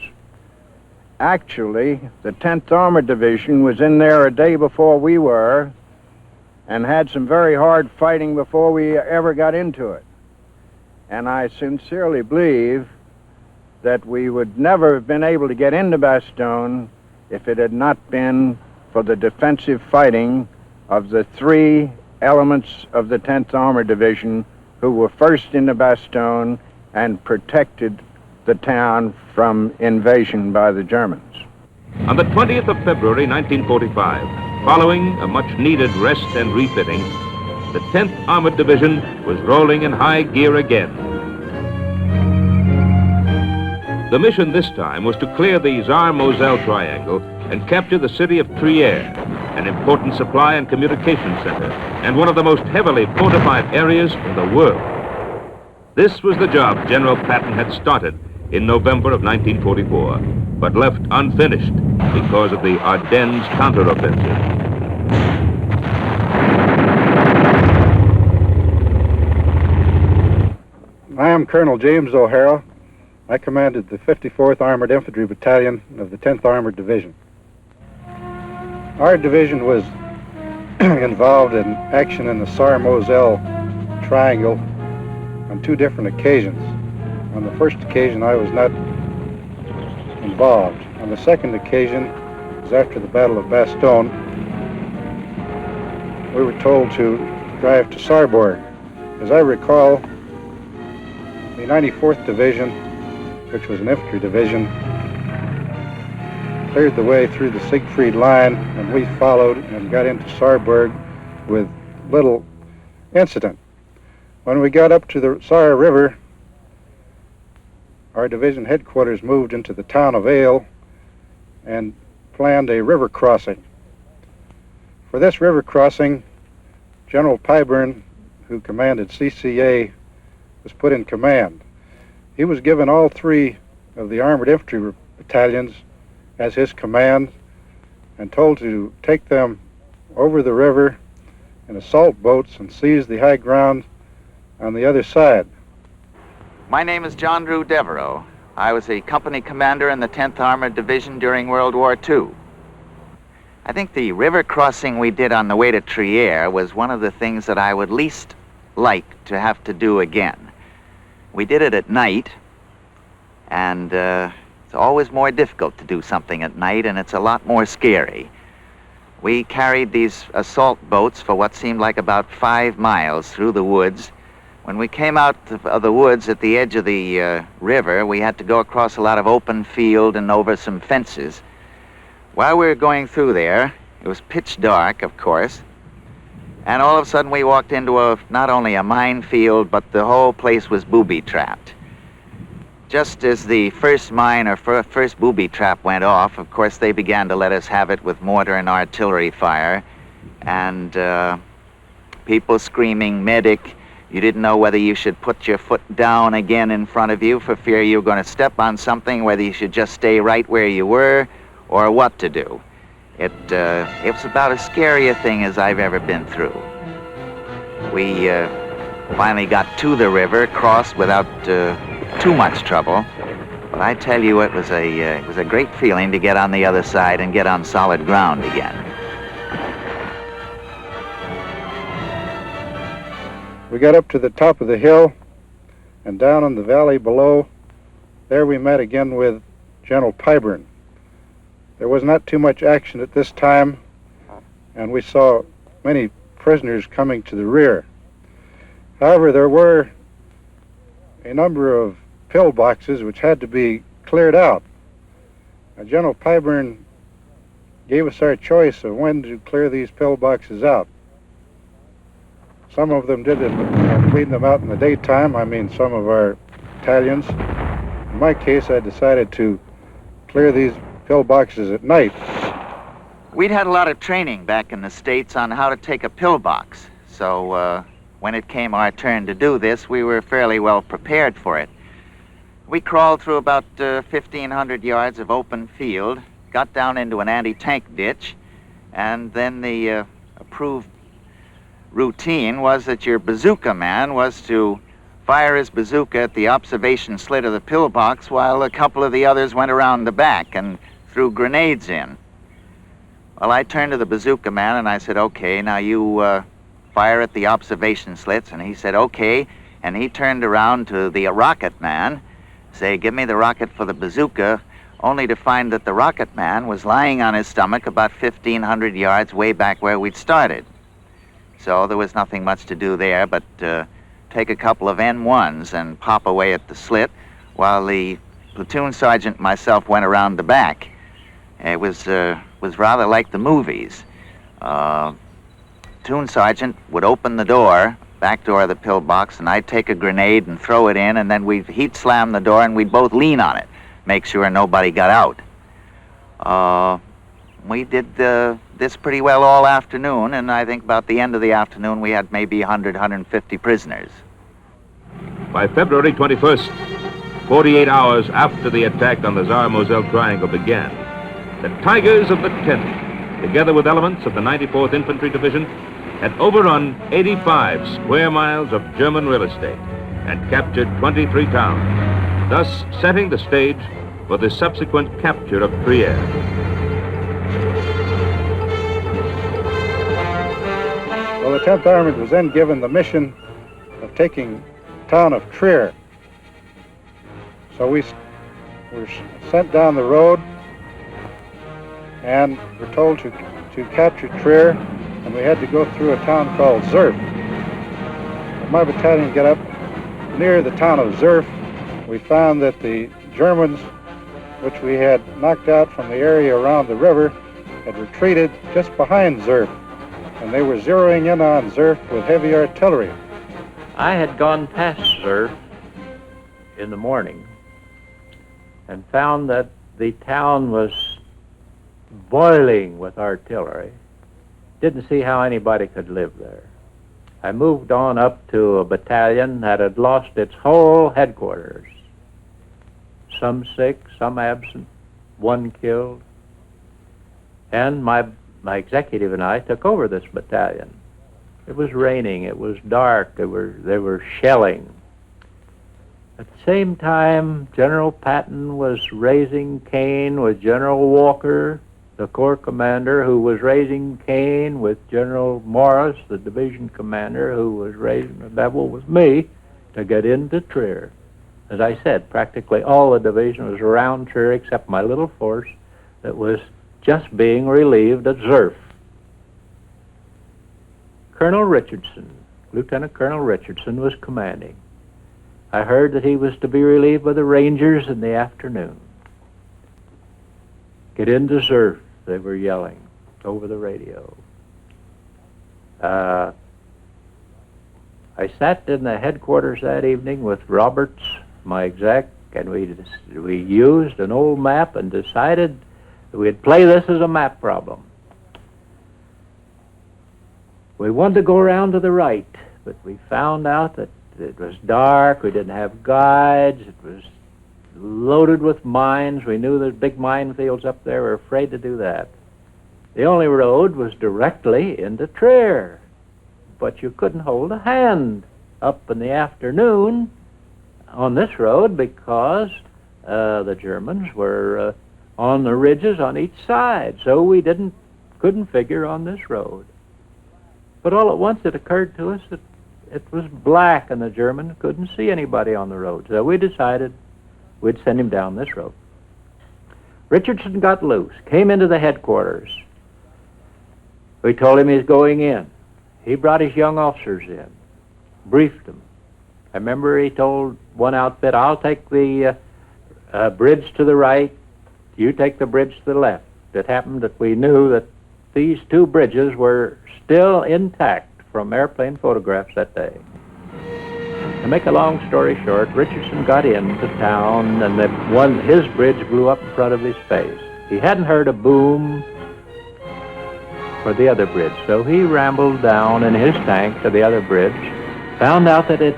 Actually, the 10th Armored Division was in there a day before we were and had some very hard fighting before we ever got into it. And I sincerely believe that we would never have been able to get into Bastogne if it had not been for the defensive fighting of the three elements of the 10th Armored Division who were first into Bastogne and protected the town from invasion by the Germans. On the 20th of February, 1945, following a much-needed rest and refitting, the 10th Armored Division was rolling in high gear again. The mission this time was to clear the Saar-Moselle Triangle and capture the city of Trier, an important supply and communication center, and one of the most heavily fortified areas in the world. This was the job General Patton had started in November of 1944, but left unfinished because of the Ardennes counteroffensive. I am Colonel James O'Hara. I commanded the 54th Armored Infantry Battalion of the 10th Armored Division. Our division was involved in action in the Saar-Moselle Triangle on two different occasions. On the first occasion, I was not involved. On the second occasion, it was after the Battle of Bastogne. We were told to drive to Saarburg. As I recall, the 94th Division, which was an infantry division, cleared the way through the Siegfried Line, and we followed and got into Saarburg with little incident. When we got up to the Saar River, our division headquarters moved into the town of Ale and planned a river crossing. For this river crossing, General Pyburn, who commanded CCA, was put in command. He was given all three of the armored infantry battalions as his command and told to take them over the river in assault boats and seize the high ground on the other side. My name is John Drew Devereaux. I was a company commander in the 10th Armored Division during World War II. I think the river crossing we did on the way to Trier was one of the things that I would least like to have to do again. We did it at night, and it's always more difficult to do something at night, and it's a lot more scary. We carried these assault boats for what seemed like about 5 miles through the woods. When we came out of the woods at the edge of the river, we had to go across a lot of open field and over some fences. While we were going through there, it was pitch dark, of course, and all of a sudden we walked into not only a minefield, but the whole place was booby-trapped. Just as the first mine or first booby trap went off, of course, they began to let us have it with mortar and artillery fire, and people screaming, "Medic." You didn't know whether you should put your foot down again in front of you for fear you were going to step on something, whether you should just stay right where you were, or what to do. It was about as scary a thing as I've ever been through. We finally got to the river, crossed without too much trouble, but I tell you, it was a great feeling to get on the other side and get on solid ground again. We got up to the top of the hill, and down in the valley below, there we met again with General Pyburn. There was not too much action at this time, and we saw many prisoners coming to the rear. However, there were a number of pillboxes which had to be cleared out. General Pyburn gave us our choice of when to clear these pillboxes out. Some of them did clean them out in the daytime, I mean some of our battalions. In my case, I decided to clear these pillboxes at night. We'd had a lot of training back in the States on how to take a pillbox, so when it came our turn to do this, we were fairly well prepared for it. We crawled through about 1,500 yards of open field, got down into an anti-tank ditch, and then the approved routine was that your bazooka man was to fire his bazooka at the observation slit of the pillbox while a couple of the others went around the back and threw grenades in. Well, I turned to the bazooka man and I said, okay, now you fire at the observation slits, and he said, okay, and he turned around to the rocket man, say, give me the rocket for the bazooka, only to find that the rocket man was lying on his stomach about 1,500 yards way back where we'd started. So there was nothing much to do there but take a couple of N1s and pop away at the slit while the platoon sergeant and myself went around the back. It was rather like the movies. Platoon sergeant would open the door, back door of the pillbox, and I'd take a grenade and throw it in, and then he'd slam the door and we'd both lean on it, make sure nobody got out. We did this pretty well all afternoon, and I think about the end of the afternoon we had maybe 100, 150 prisoners. By February 21st, 48 hours after the attack on the Tsar-Moselle Triangle began, the Tigers of the 10th, together with elements of the 94th Infantry Division, had overrun 85 square miles of German real estate and captured 23 towns, thus setting the stage for the subsequent capture of Trier. Well, the 10th Armored was then given the mission of taking the town of Trier. So we were sent down the road and were told to capture Trier, and we had to go through a town called Zerf. When my battalion got up near the town of Zerf, we found that the Germans, which we had knocked out from the area around the river, had retreated just behind Zerf, and they were zeroing in on Zerf with heavy artillery. I had gone past Zerf in the morning and found that the town was boiling with artillery. Didn't see how anybody could live there. I moved on up to a battalion that had lost its whole headquarters. Some sick, some absent, one killed. And my executive and I took over this battalion. It was raining, it was dark, they were shelling. At the same time, General Patton was raising Cain with General Walker, the Corps commander, who was raising Cain with General Morris, the division commander, who was raising the devil with me to get into Trier. As I said, practically all the division was around Trier except my little force that was just being relieved at Zerf. Colonel Richardson, Lieutenant Colonel Richardson, was commanding. I heard that he was to be relieved by the Rangers in the afternoon. Get into Zerf, they were yelling over the radio. I sat in the headquarters that evening with Roberts, my exec, and we used an old map and decided that we'd play this as a map problem. We wanted to go around to the right, but we found out that it was dark, we didn't have guides, it was loaded with mines. We knew there's big minefields up there. We were afraid to do that. The only road was directly into Trier, but you couldn't hold a hand up in the afternoon on this road because the Germans were on the ridges on each side, so we couldn't figure on this road. But all at once it occurred to us that it was black and the German couldn't see anybody on the road. So we decided we'd send him down this road. Richardson got loose, came into the headquarters. We told him he's going in. He brought his young officers in, briefed them. I remember he told one outfit, I'll take the bridge to the right, you take the bridge to the left. It happened that we knew that these two bridges were still intact from airplane photographs that day. To make a long story short, Richardson got into town and his bridge blew up in front of his face. He hadn't heard a boom for the other bridge, so he rambled down in his tank to the other bridge, found out that it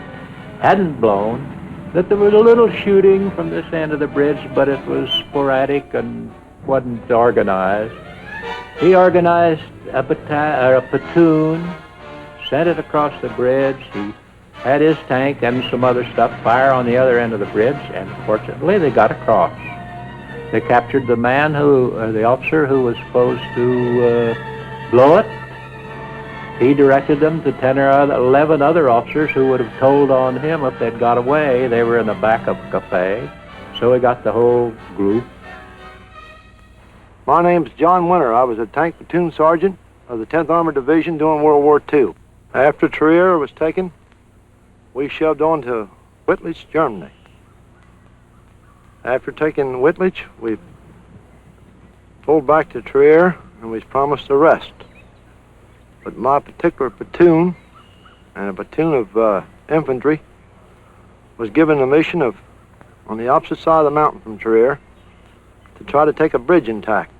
hadn't blown, that there was a little shooting from this end of the bridge, but it was sporadic and wasn't organized. He organized a platoon, sent it across the bridge. He had his tank and some other stuff fire on the other end of the bridge, and fortunately they got across. They captured the man the officer who was supposed to blow it. He directed them to 10 or 11 other officers who would have told on him if they'd got away. They were in the back of a cafe, so we got the whole group. My name's John Winter. I was a tank platoon sergeant of the 10th Armored Division during World War II. After Trier was taken, we shoved on to Wittlich, Germany. After taking Wittlich, we pulled back to Trier and was promised a rest. But my particular platoon and a platoon of infantry was given the mission of, on the opposite side of the mountain from Trier, to try to take a bridge intact.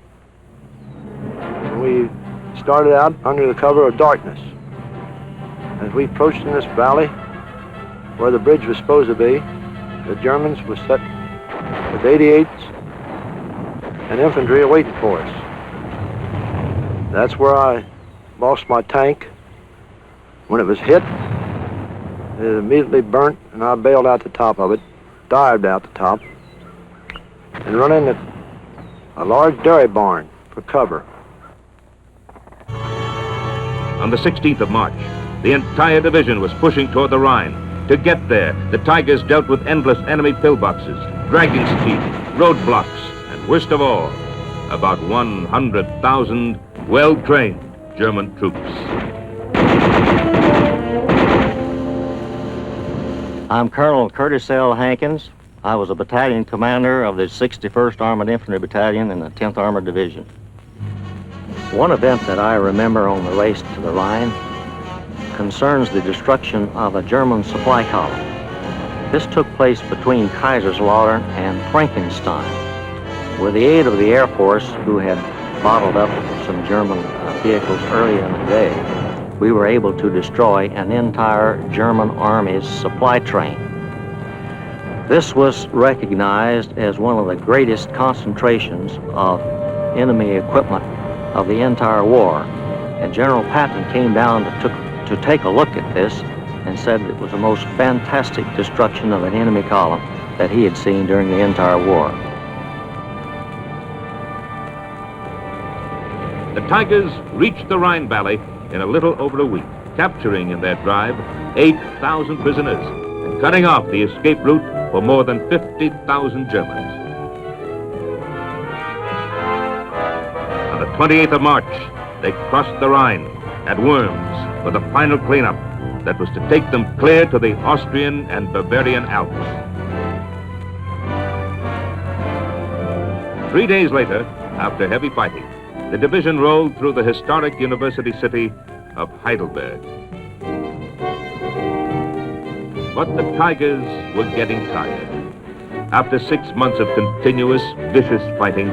And we started out under the cover of darkness. As we approached in this valley where the bridge was supposed to be, the Germans were set with 88s and infantry awaiting for us. That's where I lost my tank. When it was hit, it immediately burnt, and I bailed out the top of it, dived out the top, and run into a large dairy barn for cover. On the 16th of March, the entire division was pushing toward the Rhine. To get there, the Tigers dealt with endless enemy pillboxes, dragging streets, roadblocks, and worst of all, about 100,000 well-trained German troops. I'm Colonel Curtis L. Hankins. I was a battalion commander of the 61st Armored Infantry Battalion in the 10th Armored Division. One event that I remember on the race to the Rhine concerns the destruction of a German supply column. This took place between Kaiserslautern and Frankenstein. With the aid of the Air Force, who had bottled up some German vehicles earlier in the day, we were able to destroy an entire German Army's supply train. This was recognized as one of the greatest concentrations of enemy equipment of the entire war. And General Patton came down to take a look at this and said it was the most fantastic destruction of an enemy column that he had seen during the entire war. The Tigers reached the Rhine Valley in a little over a week, capturing in their drive 8,000 prisoners and cutting off the escape route for more than 50,000 Germans. On the 28th of March, they crossed the Rhine at Worms for the final cleanup that was to take them clear to the Austrian and Bavarian Alps. 3 days later, after heavy fighting, the division rolled through the historic university city of Heidelberg. But the Tigers were getting tired. After 6 months of continuous, vicious fighting,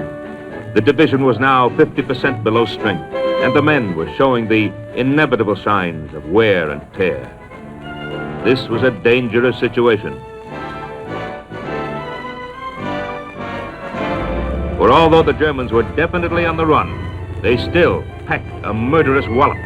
the division was now 50% below strength, and the men were showing the inevitable signs of wear and tear. This was a dangerous situation. For although the Germans were definitely on the run, they still packed a murderous wallop.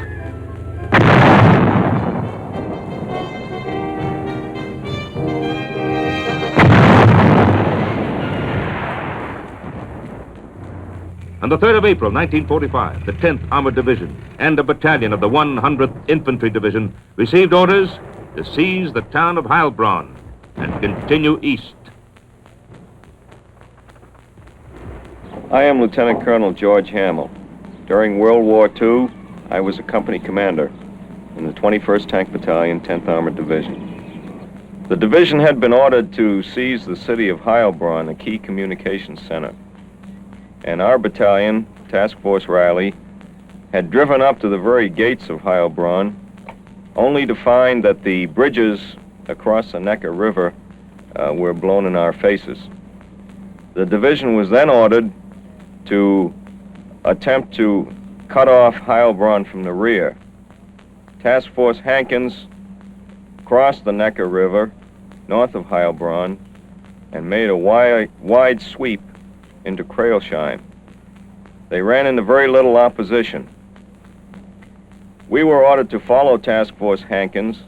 On the 3rd of April, 1945, the 10th Armored Division and a battalion of the 100th Infantry Division received orders to seize the town of Heilbronn and continue east. I am Lieutenant Colonel George Hamill. During World War II, I was a company commander in the 21st Tank Battalion, 10th Armored Division. The division had been ordered to seize the city of Heilbronn, a key communications center. And our battalion, Task Force Riley, had driven up to the very gates of Heilbronn, only to find that the bridges across the Neckar River were blown in our faces. The division was then ordered to attempt to cut off Heilbronn from the rear. Task Force Hankins crossed the Neckar River north of Heilbronn and made a wide sweep into Crailsheim. They ran into very little opposition. We were ordered to follow Task Force Hankins,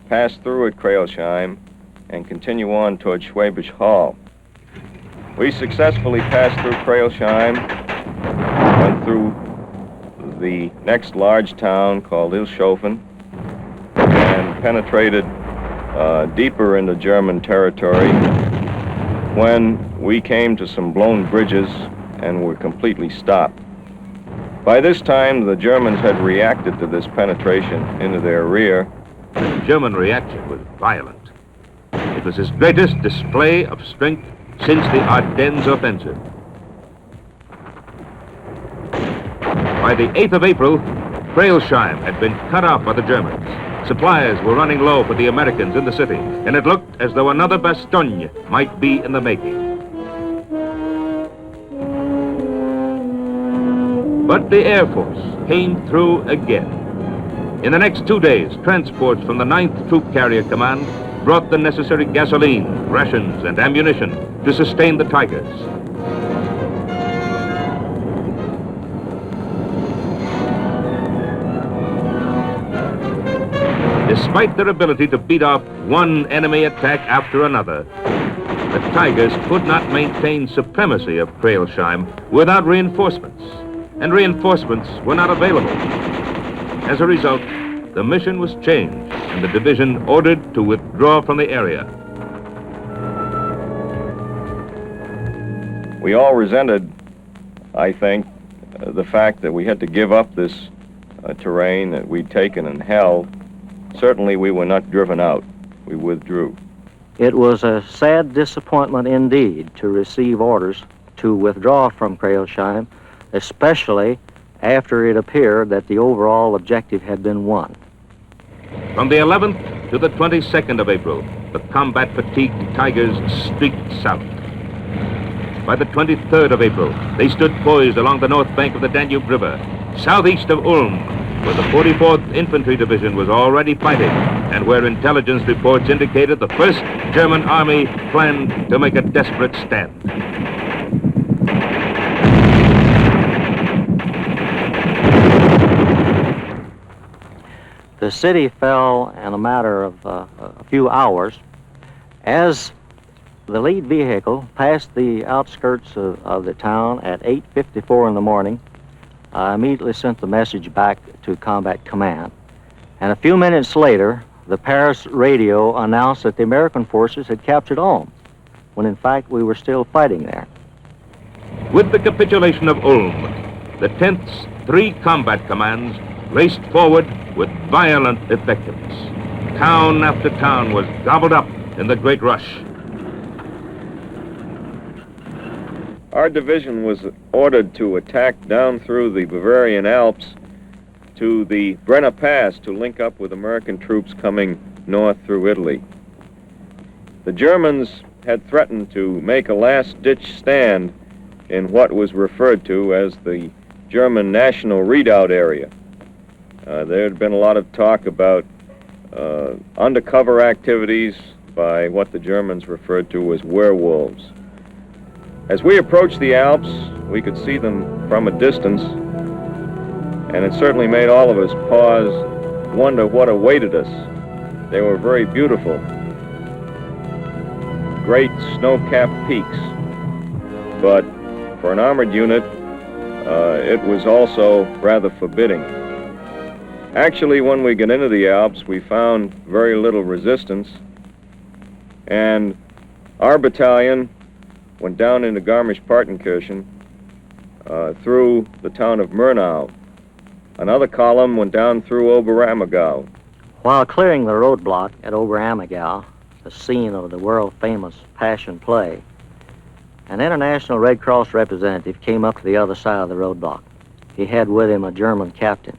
pass through at Crailsheim, and continue on toward Schwäbisch Hall. We successfully passed through Crailsheim, went through the next large town called Ilshofen, and penetrated deeper into German territory when we came to some blown bridges and were completely stopped. By this time, the Germans had reacted to this penetration into their rear. The German reaction was violent. It was his greatest display of strength since the Ardennes offensive. By the 8th of April, Crailsheim had been cut off by the Germans. Supplies were running low for the Americans in the city, and it looked as though another Bastogne might be in the making. But the Air Force came through again. In the next 2 days, transports from the 9th Troop Carrier Command brought the necessary gasoline, rations, and ammunition to sustain the Tigers. Despite their ability to beat off one enemy attack after another, the Tigers could not maintain supremacy of Crailsheim without reinforcements, and reinforcements were not available. As a result, the mission was changed and the division ordered to withdraw from the area. We all resented, I think, the fact that we had to give up this terrain that we'd taken and held. Certainly we were not driven out. We withdrew. It was a sad disappointment indeed to receive orders to withdraw from Crailsheim, especially after it appeared that the overall objective had been won. From the 11th to the 22nd of April, the combat-fatigued Tigers streaked south. By the 23rd of April, they stood poised along the north bank of the Danube River, southeast of Ulm, where the 44th Infantry Division was already fighting, and where intelligence reports indicated the 1st German Army planned to make a desperate stand. The city fell in a matter of a few hours as the lead vehicle passed the outskirts of the town at 8:54 in the morning. I immediately sent the message back to Combat Command. And a few minutes later, the Paris radio announced that the American forces had captured Ulm, when in fact we were still fighting there. With the capitulation of Ulm, the 10th's 3 combat commands raced forward with violent effectiveness. Town after town was gobbled up in the great rush. Our division was ordered to attack down through the Bavarian Alps to the Brenner Pass to link up with American troops coming north through Italy. The Germans had threatened to make a last-ditch stand in what was referred to as the German National Redoubt area. There had been a lot of talk about undercover activities by what the Germans referred to as werewolves. As we approached the Alps, we could see them from a distance, and it certainly made all of us pause, wonder what awaited us. They were very beautiful, great snow-capped peaks, but for an armored unit, it was also rather forbidding. Actually, when we got into the Alps, we found very little resistance, and our battalion went down into Garmisch-Partenkirchen through the town of Murnau. Another column went down through Oberammergau. While clearing the roadblock at Oberammergau, the scene of the world-famous Passion Play, an International Red Cross representative came up to the other side of the roadblock. He had with him a German captain.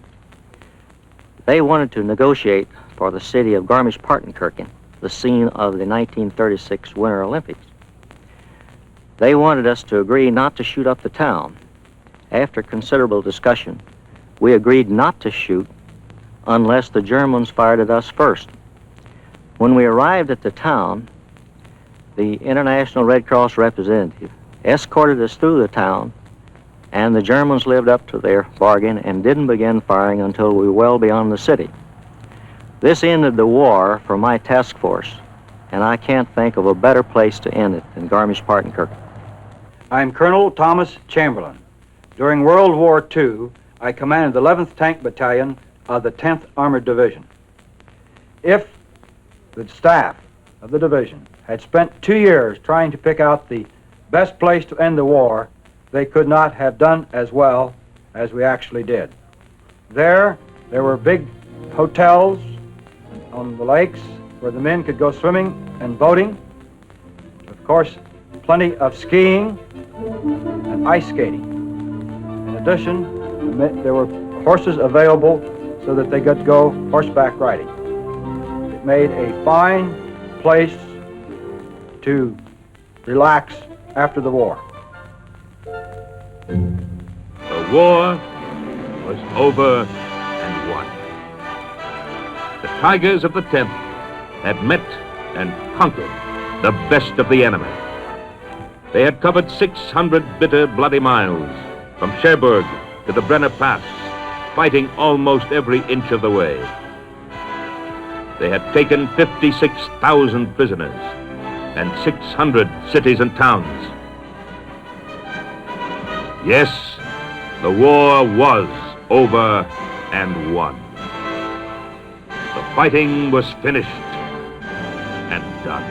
They wanted to negotiate for the city of Garmisch-Partenkirchen, the scene of the 1936 Winter Olympics. They wanted us to agree not to shoot up the town. After considerable discussion, we agreed not to shoot unless the Germans fired at us first. When we arrived at the town, the International Red Cross representative escorted us through the town, and the Germans lived up to their bargain and didn't begin firing until we were well beyond the city. This ended the war for my task force, and I can't think of a better place to end it than Garmisch-Partenkirchen. I'm Colonel Thomas Chamberlain. During World War II, I commanded the 11th Tank Battalion of the 10th Armored Division. If the staff of the division had spent 2 years trying to pick out the best place to end the war, they could not have done as well as we actually did. There were big hotels on the lakes where the men could go swimming and boating. Of course, plenty of skiing and ice skating. In addition, there were horses available so that they could go horseback riding. It made a fine place to relax after the war. The war was over and won. The Tigers of the 10th had met and conquered the best of the enemy. They had covered 600 bitter, bloody miles from Cherbourg to the Brenner Pass, fighting almost every inch of the way. They had taken 56,000 prisoners and 600 cities and towns. Yes, the war was over and won. The fighting was finished and done.